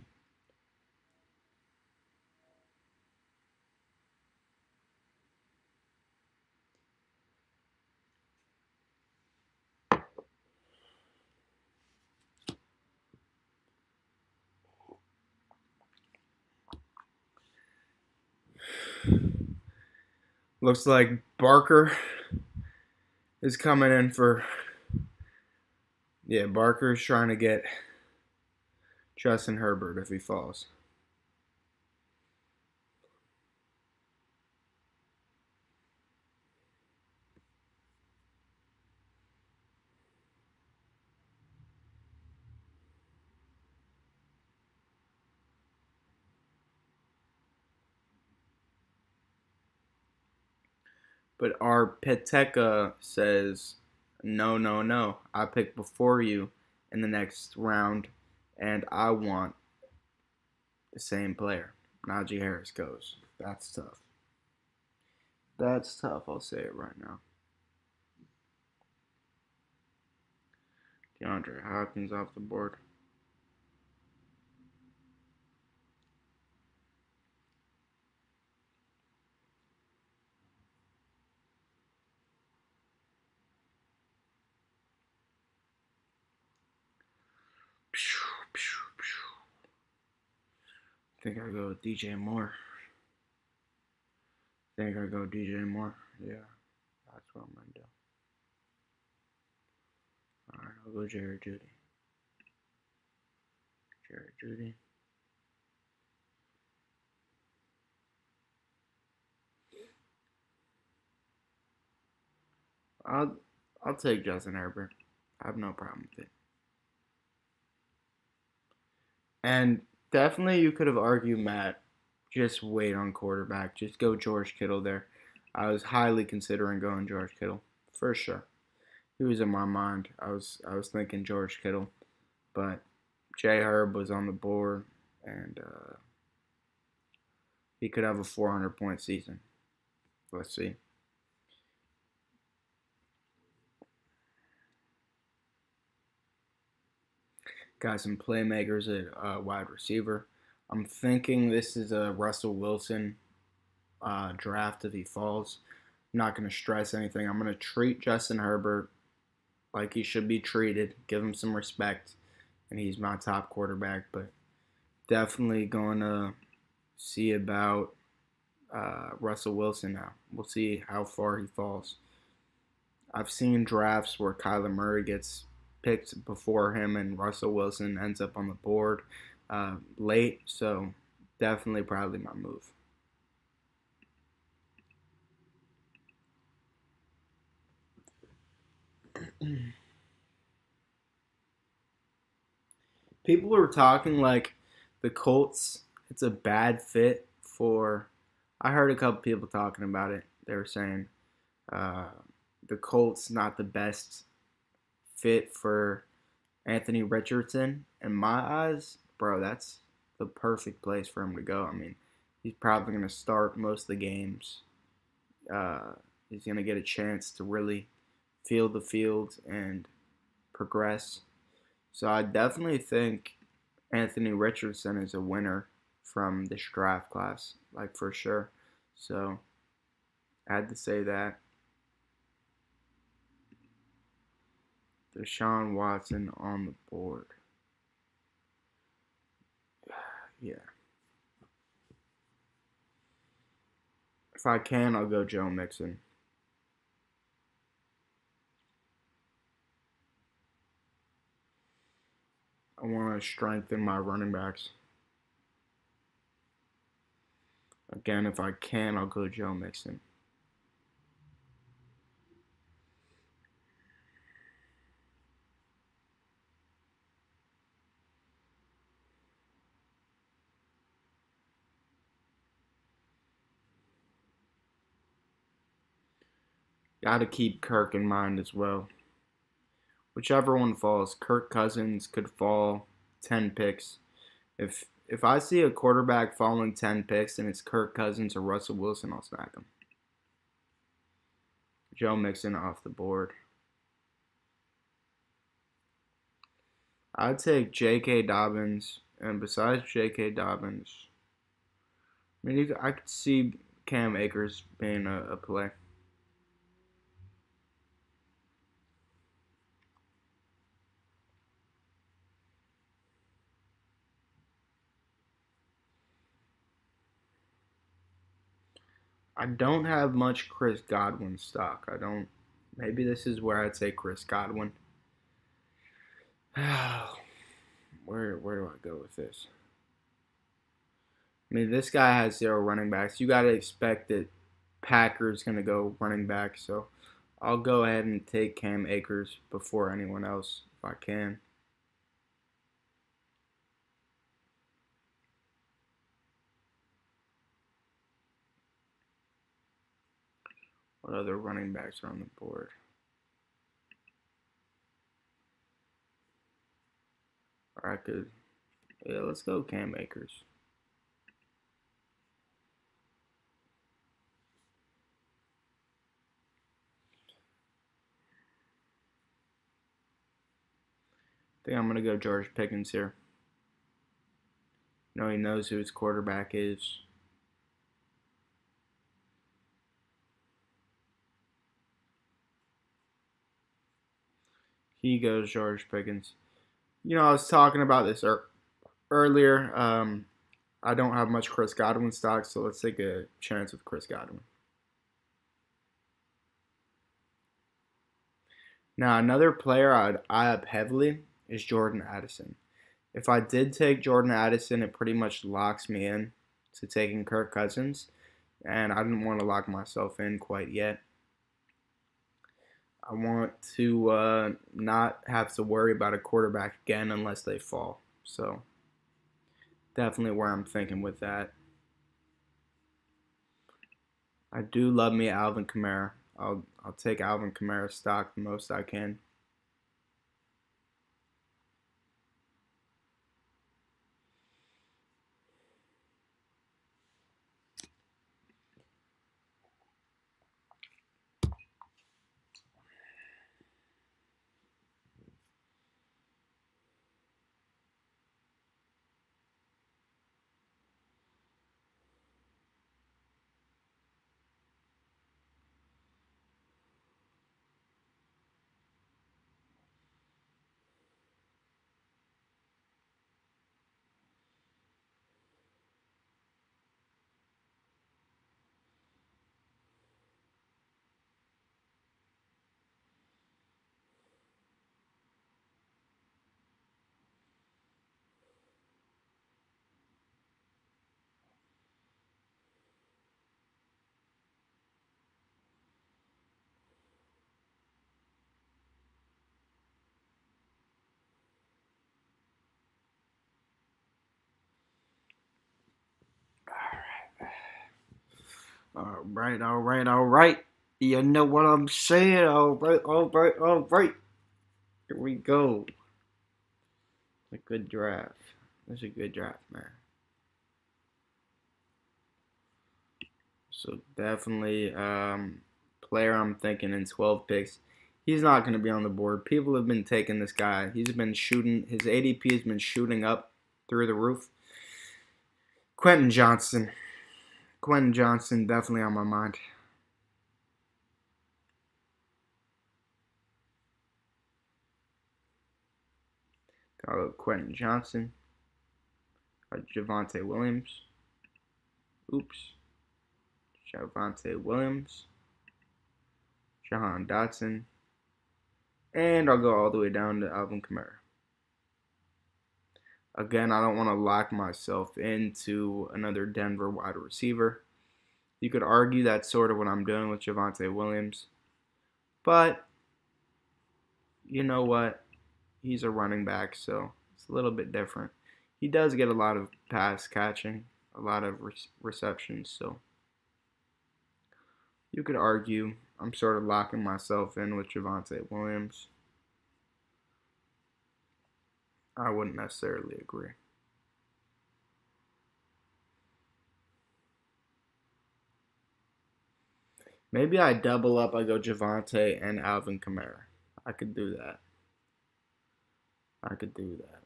Speaker 1: Looks like Barker is coming in for. Yeah, Barker's trying to get Justin Herbert if he falls. But our Peteka says, no, no, no. I picked before you in the next round, and I want the same player. Najee Harris goes. That's tough. That's tough. I'll say it right now. DeAndre Hopkins off the board. I think I go with DJ Moore. I think I go DJ Moore. Yeah, that's what I'm gonna do. All right, I'll go Jerry Jeudy. Jerry Jeudy. I'll I'll take Justin Herbert. I have no problem with it. And definitely, you could have argued Matt. Just wait on quarterback. Just go George Kittle there. I was highly considering going George Kittle for sure. He was in my mind. I was thinking George Kittle, but J Herb was on the board, and he could have a 400-point season. Let's see. Got some playmakers at wide receiver. I'm thinking this is a Russell Wilson draft if he falls. I'm not going to stress anything. I'm going to treat Justin Herbert like he should be treated, give him some respect, and he's my top quarterback. But definitely going to see about Russell Wilson now. We'll see how far he falls. I've seen drafts where Kyler Murray gets picked before him and Russell Wilson ends up on the board late. So definitely probably my move. People were talking like the Colts. It's a bad fit for. I heard a couple people talking about it. They were saying uh, the Colts not the best fit for Anthony Richardson. In my eyes, bro, that's the perfect place for him to go. I mean, he's probably going to start most of the games. Uh, he's going to get a chance to really feel the field and progress. So I definitely think Anthony Richardson is a winner from this draft class, like for sure. So I had to say that. Deshaun Watson on the board. Yeah. If I can, I'll go Joe Mixon. I want to strengthen my running backs. Again, if I can, I'll go Joe Mixon. Got to keep Kirk in mind as well. Whichever one falls, Kirk Cousins could fall 10 picks. If I see a quarterback falling 10 picks and it's Kirk Cousins or Russell Wilson, I'll snag him. Joe Mixon off the board. I'd take J.K. Dobbins, and besides J.K. Dobbins, I mean, I could see Cam Akers being a play. I don't have much Chris Godwin stock. I don't. Maybe this is where I'd say Chris Godwin. Where do I go with this? I mean, this guy has zero running backs. You got to expect that Packers going to go running back. So I'll go ahead and take Cam Akers before anyone else if I can. What other running backs are on the board? Or I could, yeah, let's go Cam Akers. I think I'm going to go George Pickens here. No, he knows who his quarterback is. He goes George Pickens. I was talking about this earlier. I don't have much Chris Godwin stock, so let's take a chance with Chris Godwin. Now, another player I'd eye up heavily is Jordan Addison. If I did take Jordan Addison, it pretty much locks me in to taking Kirk Cousins, and I didn't want to lock myself in quite yet. I want to not have to worry about a quarterback again unless they fall. So, definitely where I'm thinking with that. I do love me Alvin Kamara. I'll take Alvin Kamara stock the most I can. All right, all right, all right. You know what I'm saying? All right, all right, all right. Here we go. A good draft. That's a good draft, man. So definitely, player I'm thinking in 12 picks. He's not going to be on the board. People have been taking this guy. He's been shooting. His ADP has been shooting up through the roof. Quentin Johnson. Quentin Johnson definitely on my mind. Quentin Johnson. Javonte Williams. Oops. Javonte Williams. Jahan Dotson. And I'll go all the way down to Alvin Kamara. Again, I don't want to lock myself into another Denver wide receiver. You could argue that's sort of what I'm doing with Javonte Williams. But, you know what? He's a running back, so it's a little bit different. He does get a lot of pass catching, a lot of receptions, so you could argue I'm sort of locking myself in with Javonte Williams. I wouldn't necessarily agree. Maybe I double up. I go Javonte and Alvin Kamara. I could do that. I could do that.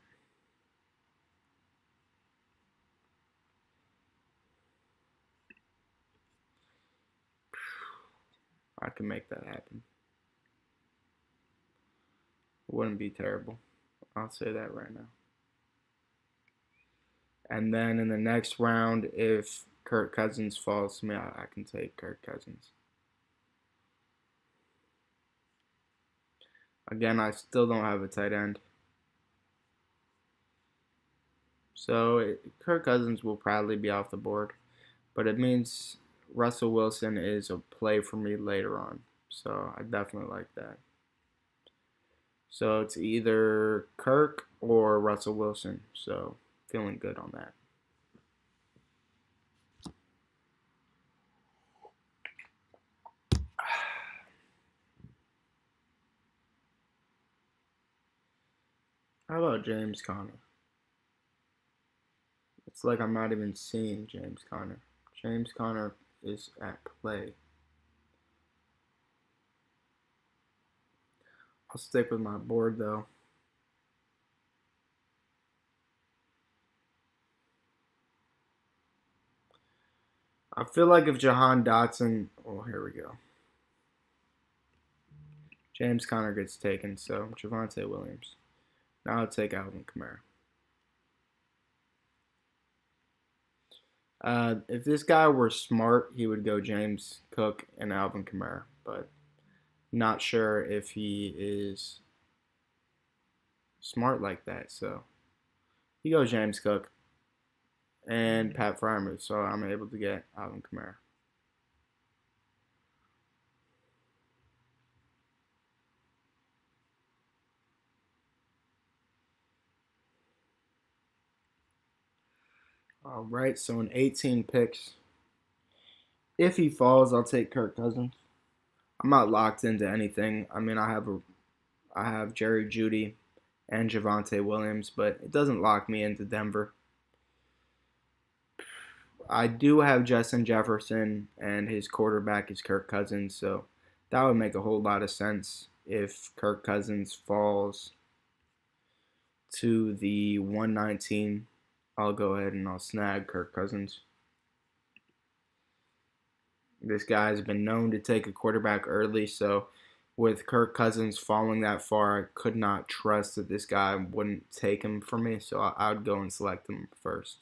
Speaker 1: I can make that happen. It wouldn't be terrible. I'll say that right now. And then in the next round, if Kirk Cousins falls to me, I can take Kirk Cousins. Again, I still don't have a tight end. So Kirk Cousins will probably be off the board. But it means Russell Wilson is a play for me later on. So I definitely like that. So it's either Kirk or Russell Wilson. So feeling good on that. How about James Conner? It's like I'm not even seeing James Conner. James Conner is at play. I'll stick with my board though. I feel like if Jahan Dotson, oh, here we go. James Conner gets taken, so Javonte Williams. Now I'll take Alvin Kamara. If this guy were smart, he would go James Cook and Alvin Kamara, but not sure if he is smart like that. So he goes James Cook and Pat Freiermuth, so I'm able to get Alvin Kamara. All right, so in 18 picks, if he falls, I'll take Kirk Cousins. I'm not locked into anything. I mean, I have Jerry Jeudy and Javonte Williams, but it doesn't lock me into Denver. I do have Justin Jefferson, and his quarterback is Kirk Cousins, so that would make a whole lot of sense if Kirk Cousins falls to the 119. I'll go ahead and I'll snag Kirk Cousins. This guy has been known to take a quarterback early, so with Kirk Cousins falling that far, I could not trust that this guy wouldn't take him for me, so I would go and select him first.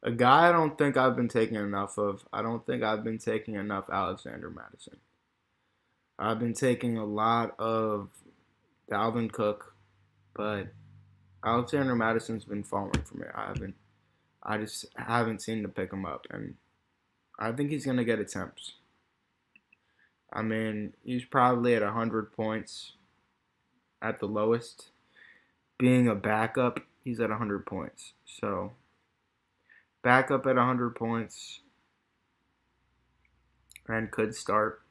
Speaker 1: A guy I don't think I've been taking enough of, I don't think I've been taking enough Alexander Mattison. I've been taking a lot of Dalvin Cook, but Alexander Madison's been falling for me. I just haven't seen to pick him up, and I think he's gonna get attempts. I mean, he's probably at 100 points at the lowest. Being a backup, he's at 100 points. So backup at 100 points and could start.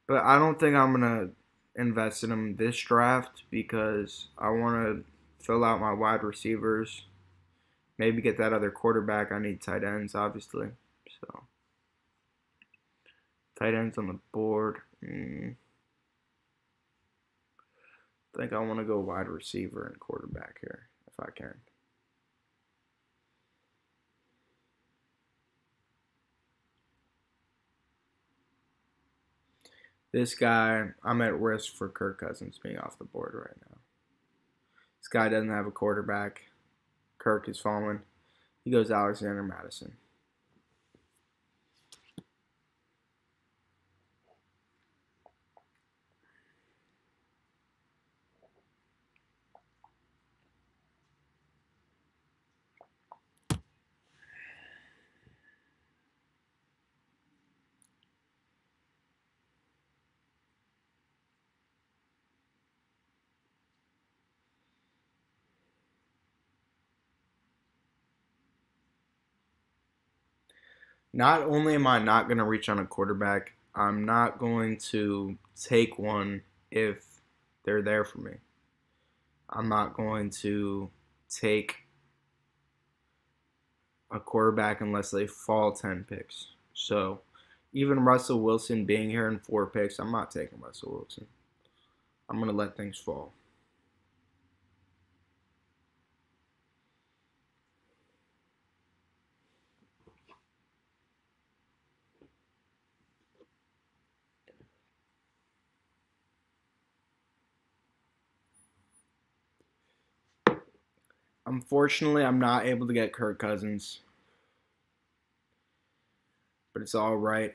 Speaker 1: But I don't think I'm gonna invest in him this draft because I want to fill out my wide receivers. Maybe get that other quarterback. I need tight ends, obviously. So tight ends on the board. I think I want to go wide receiver and quarterback here if I can. This guy, I'm at risk for Kirk Cousins being off the board right now. This guy doesn't have a quarterback. Kirk is falling. He goes Alexander Madison. Not only am I not going to reach on a quarterback, I'm not going to take one if they're there for me. I'm not going to take a quarterback unless they fall 10 picks. So even Russell Wilson being here in 4 picks, I'm not taking Russell Wilson. I'm going to let things fall. Unfortunately, I'm not able to get Kirk Cousins, but it's all right.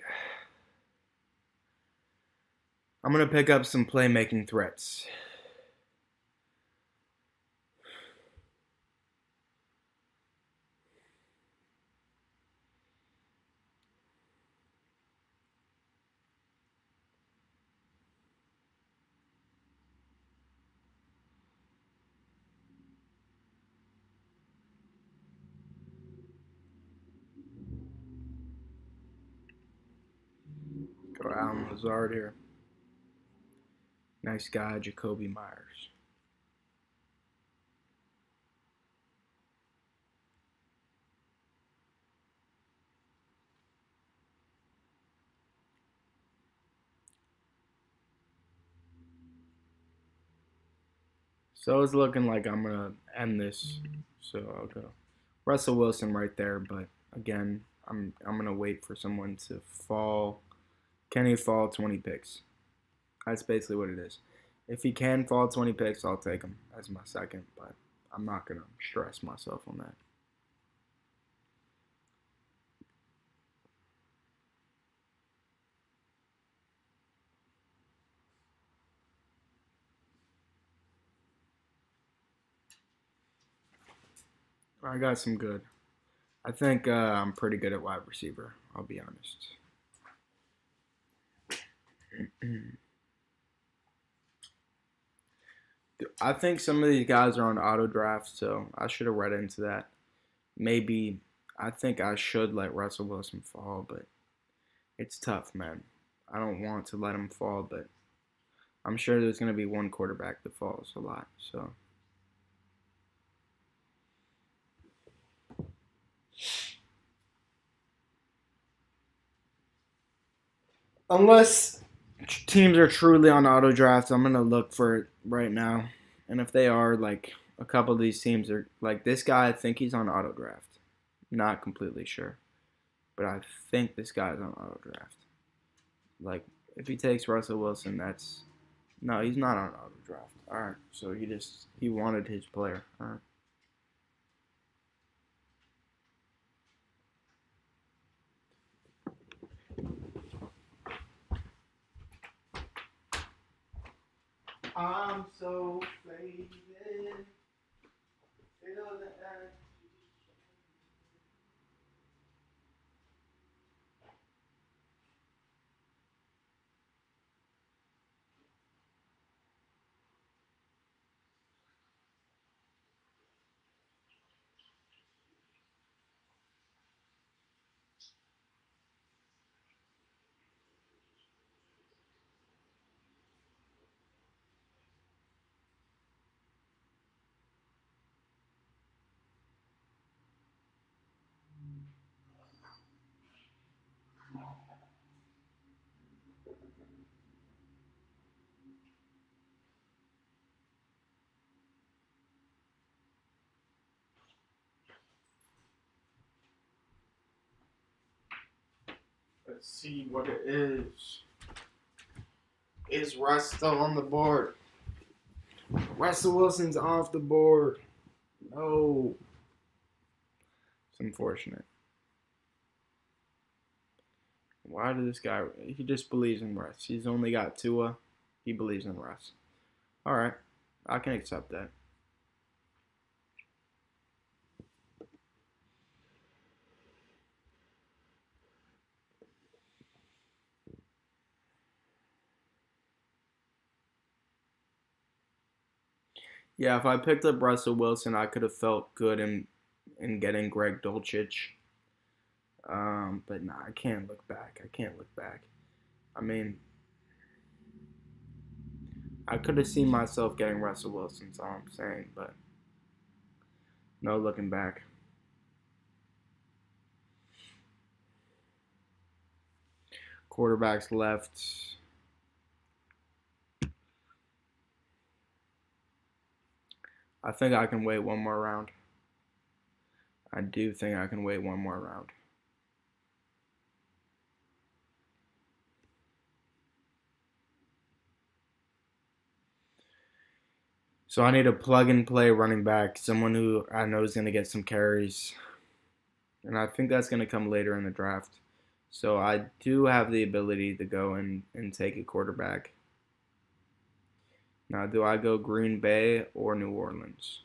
Speaker 1: I'm going to pick up some playmaking threats. Go Allen Lazard here. Nice guy, Jakobi Meyers. So it's looking like I'm gonna end this. So I'll go Russell Wilson right there. But again, I'm gonna wait for someone to fall. Can he fall 20 picks? That's basically what it is. If he can fall 20 picks, I'll take him as my second. But I'm not gonna stress myself on that. I got some good. I think I'm pretty good at wide receiver. I'll be honest. I think some of these guys are on auto draft, so I should have read into that. Maybe I think I should let Russell Wilson fall, but it's tough, man. I don't want to let him fall, but I'm sure there's going to be one quarterback that falls a lot. So unless teams are truly on auto draft, I'm going to look for it right now. And if they are, like a couple of these teams are like this guy, I think he's on auto draft. Not completely sure, but I think this guy's on auto draft. Like if he takes Russell Wilson, that's no, he's not on auto draft. All right, so he wanted his player. All right. I'm so faded. Feel the Let's see what it is. Is Russ still on the board? Russell Wilson's off the board. No. It's unfortunate. Why did this guy? He just believes in Russ. He's only got Tua. He believes in Russ. All right, I can accept that. Yeah, if I picked up Russell Wilson, I could have felt good in getting Greg Dulcich. But nah, I can't look back. I can't look back. I mean, I could have seen myself getting Russell Wilson. That's all I'm saying. But no looking back. Quarterbacks left. I think I can wait one more round. I do think I can wait one more round. So I need a plug and play running back, someone who I know is going to get some carries. And I think that's going to come later in the draft. So I do have the ability to go and take a quarterback. Now, do I go Green Bay or New Orleans?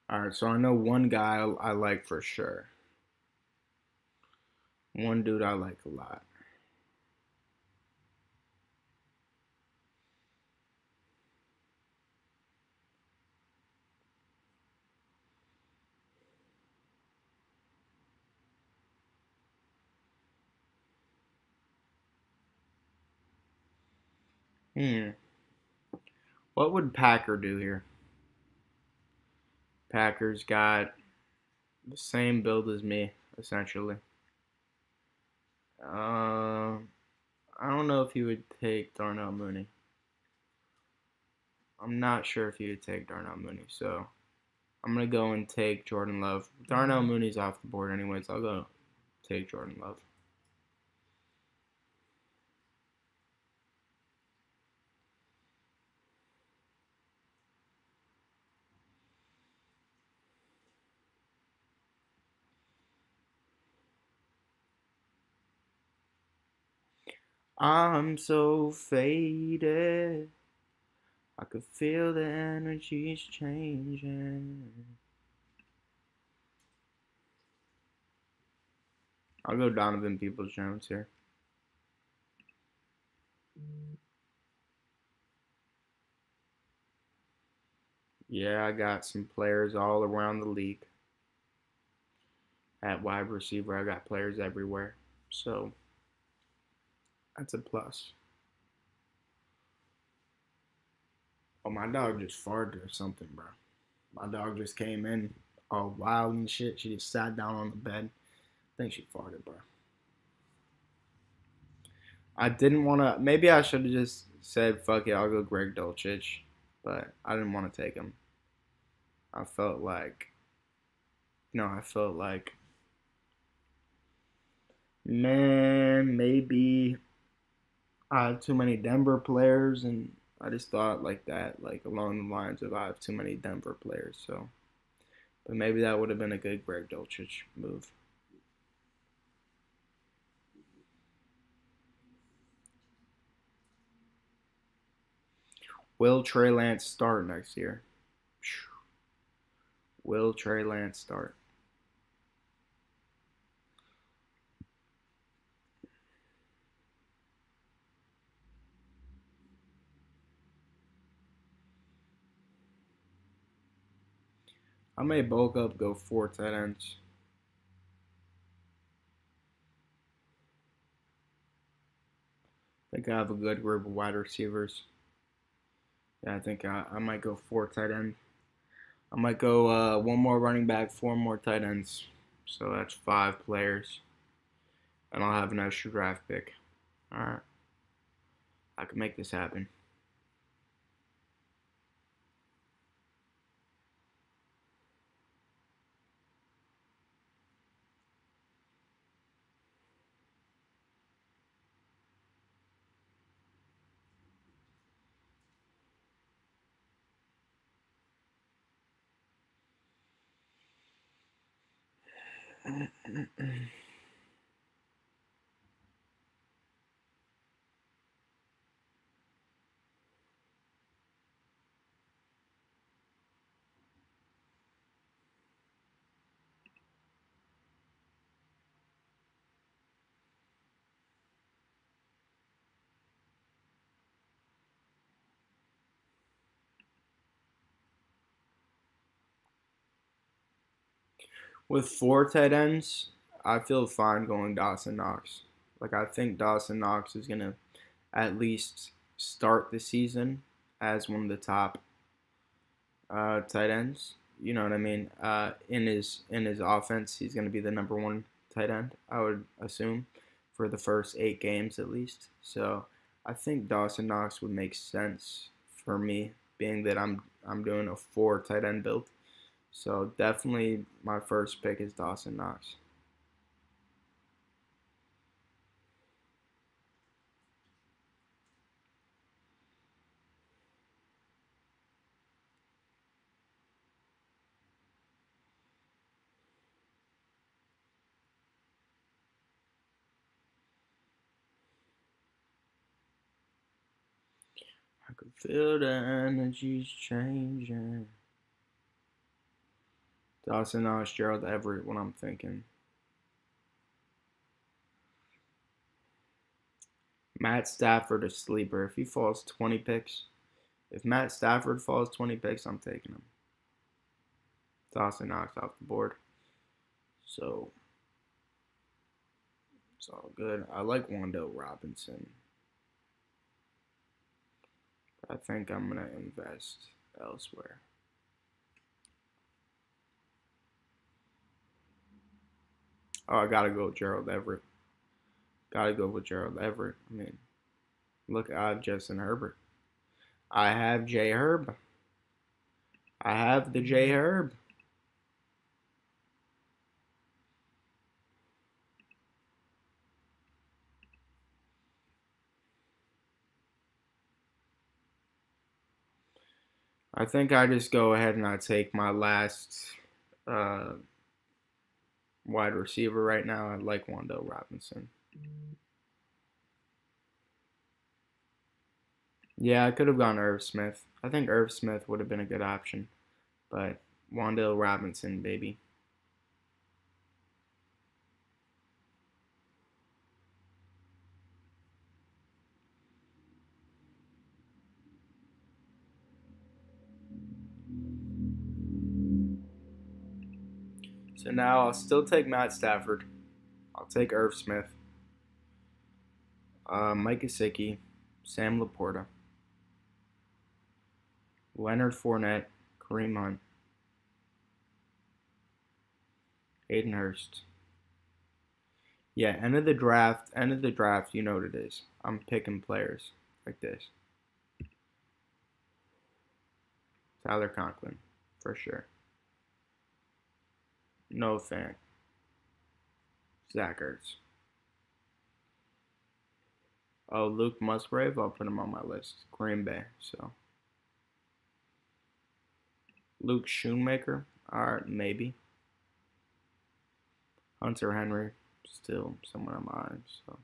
Speaker 1: All right, so I know one guy I like for sure. One dude I like a lot. Hmm. What would Packer do here? Packers got the same build as me, essentially. I don't know if he would take Darnell Mooney. I'm not sure if he would take Darnell Mooney, so I'm gonna go and take Jordan Love. Darnell Mooney's off the board anyways. I'll go take Jordan Love. I'm so faded. I could feel the energy's changing. I'll go Donovan Peoples-Jones here. Yeah, I got some players all around the league. At wide receiver, I got players everywhere. So that's a plus. Oh, my dog just farted or something, bro. My dog just came in all wild and shit. She just sat down on the bed. I think she farted, bro. I didn't want to. Maybe I should have just said, fuck it, I'll go Greg Dulcich. But I didn't want to take him. I felt like, I felt like, man, maybe I have too many Denver players. And I just thought like that, like along the lines of I have too many Denver players. So, but maybe that would have been a good Greg Dulcich move. Will Trey Lance start next year? Will Trey Lance start? I may bulk up, go 4 tight ends. I think I have a good group of wide receivers. Yeah, I think I might go 4 tight end. I might go one more running back, four more tight ends. So that's five players. And I'll have an extra draft pick. All right. I can make this happen. With four tight ends, I feel fine going Dawson Knox. Like I think Dawson Knox is gonna at least start the season as one of the top tight ends. You know what I mean? In his offense, he's gonna be the number one tight end. I would assume for the first 8 games at least. So I think Dawson Knox would make sense for me, being that I'm doing a four tight end build. So definitely my first pick is Dawson Knox. I could feel the energies changing. Dawson Knox, Gerald Everett, what I'm thinking. Matt Stafford, a sleeper. If he falls 20 picks, if Matt Stafford falls 20 picks, I'm taking him. Dawson Knox off the board. So it's all good. I like Wan'Dale Robinson. I think I'm going to invest elsewhere. Oh, I got to go with Gerald Everett. Got to go with Gerald Everett. I mean, look, I have Justin Herbert. I have J Herb. I have the J Herb. I think I just go ahead and I take my last uh, wide receiver right now. I like Wan'Dale Robinson. Yeah, I could have gone Irv Smith. I think Irv Smith would have been a good option, but Wan'Dale Robinson, baby. So now I'll still take Matt Stafford. I'll take Irv Smith, Mike Gesicki, Sam Laporta, Leonard Fournette, Kareem Hunt, Hayden Hurst. Yeah, end of the draft. End of the draft. You know what it is. I'm picking players like this. Tyler Conklin, for sure. No fan. Zach Ertz. Oh, Luke Musgrave. I'll put him on my list. Green Bay. So Luke Schoonmaker. All right, maybe. Hunter Henry. Still someone on mine. So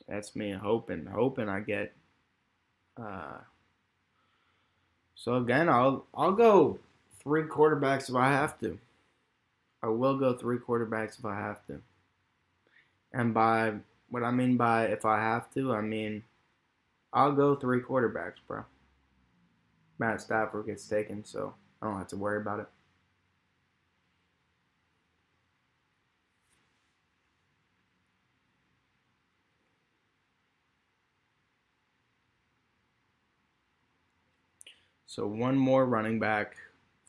Speaker 1: that's me hoping I get. Uh, so again, I'll go three quarterbacks if I have to. I will go three quarterbacks if I have to. And by what I mean by if I have to, I mean I'll go three quarterbacks, bro. Matt Stafford gets taken, so I don't have to worry about it. So one more running back,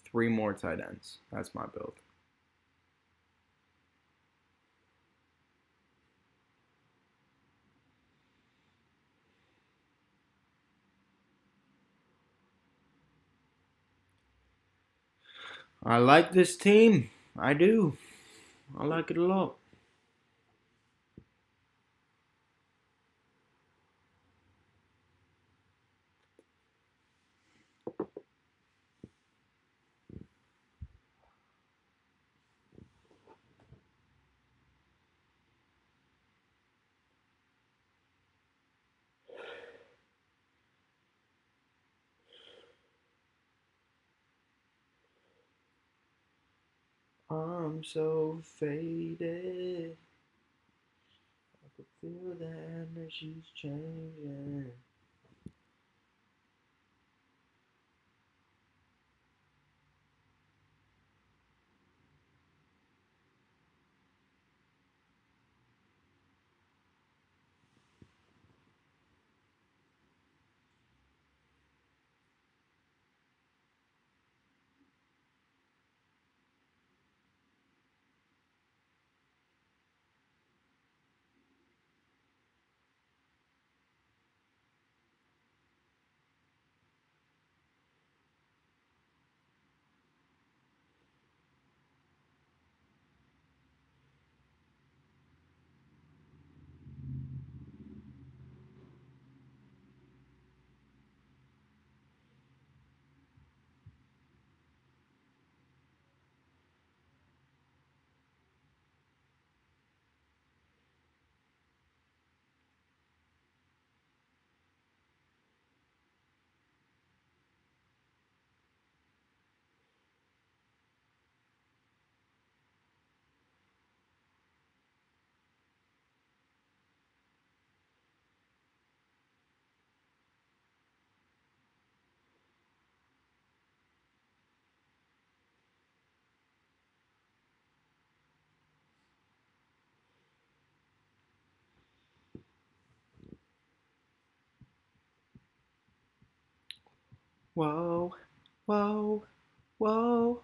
Speaker 1: three more tight ends. That's my build. I like this team. I do. I like it a lot. I'm so faded. I could feel the energy's changing. Whoa, whoa, whoa.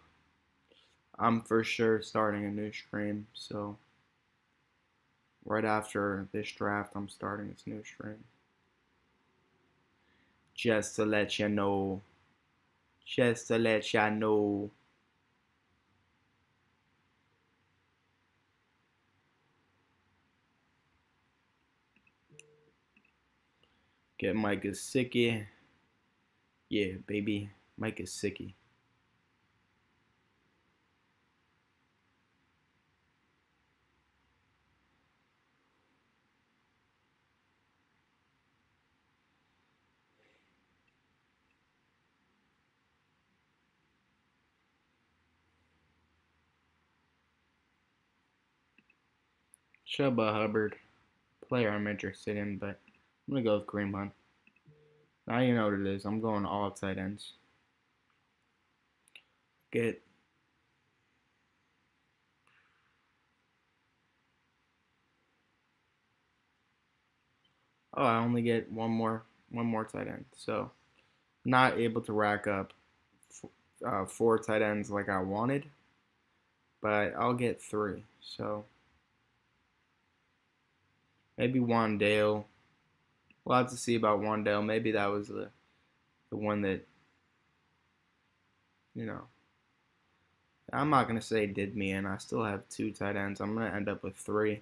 Speaker 1: I'm for sure starting a new stream, so right after this draft, I'm starting this new stream. Just to let you know. Just to let you know. Get Mike Gesicki. Yeah, baby. Mike Gesicki. Chuba Hubbard. Player I'm interested in, but I'm going to go with Kareem Hunt. Now you know what it is. I'm going all tight ends. Get. Oh, I only get one more tight end. So not able to rack up four tight ends like I wanted, but I'll get three. So maybe Wandale. We'll have to see about Wandale. Maybe that was the one that, you know, I'm not going to say did me in. I still have two tight ends. I'm going to end up with three,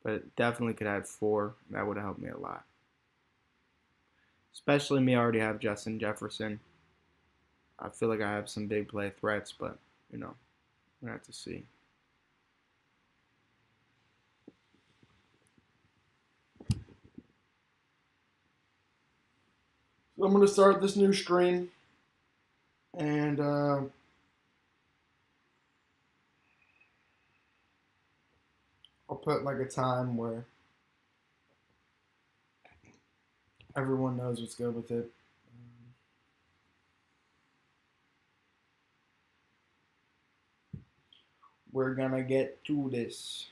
Speaker 1: but definitely could have four. That would have helped me a lot. Especially me already have Justin Jefferson. I feel like I have some big play threats, but, we're going to have to see. So I'm going to start this new stream, and I'll put like a time where everyone knows what's good with it. We're going to get to this.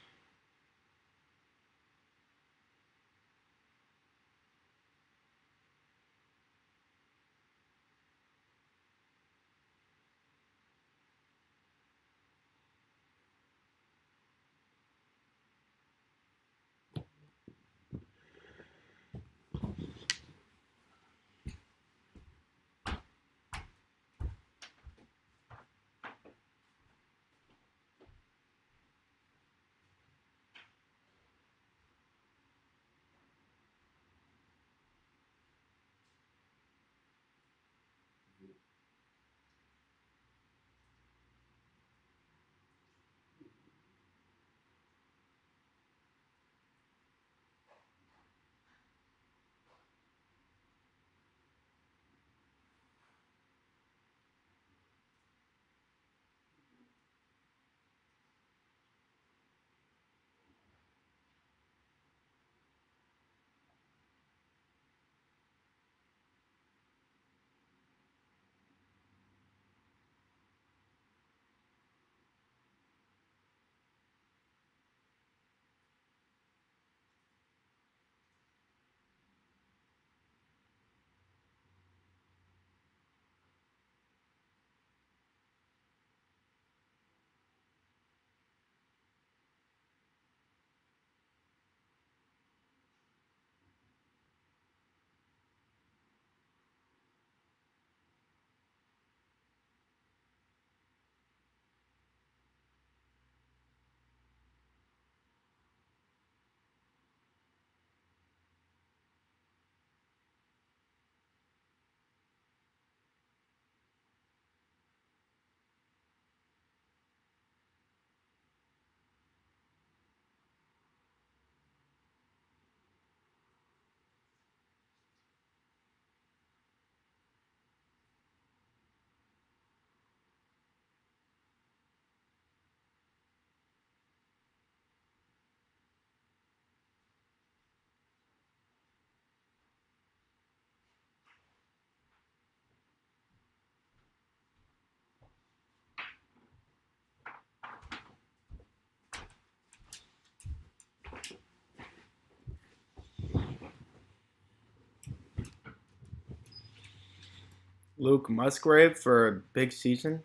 Speaker 1: Luke Musgrave for a big season.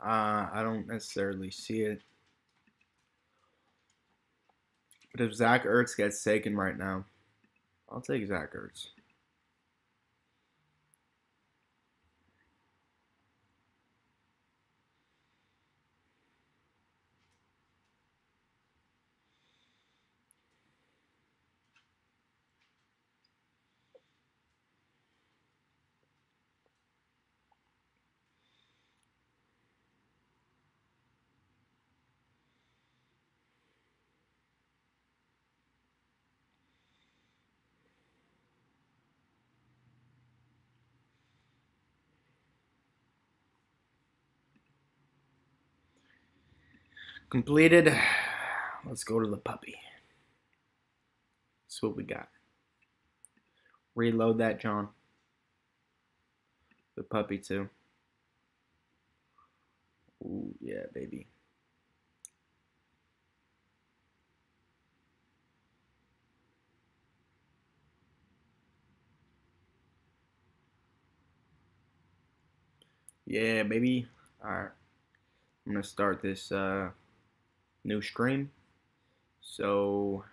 Speaker 1: I don't necessarily see it. But if Zach Ertz gets taken right now, I'll take Zach Ertz. Completed. Let's go to the puppy. That's what we got. Reload that, John. The puppy, too. Ooh, yeah, baby. Yeah, baby. Alright. I'm going to start this new stream. So,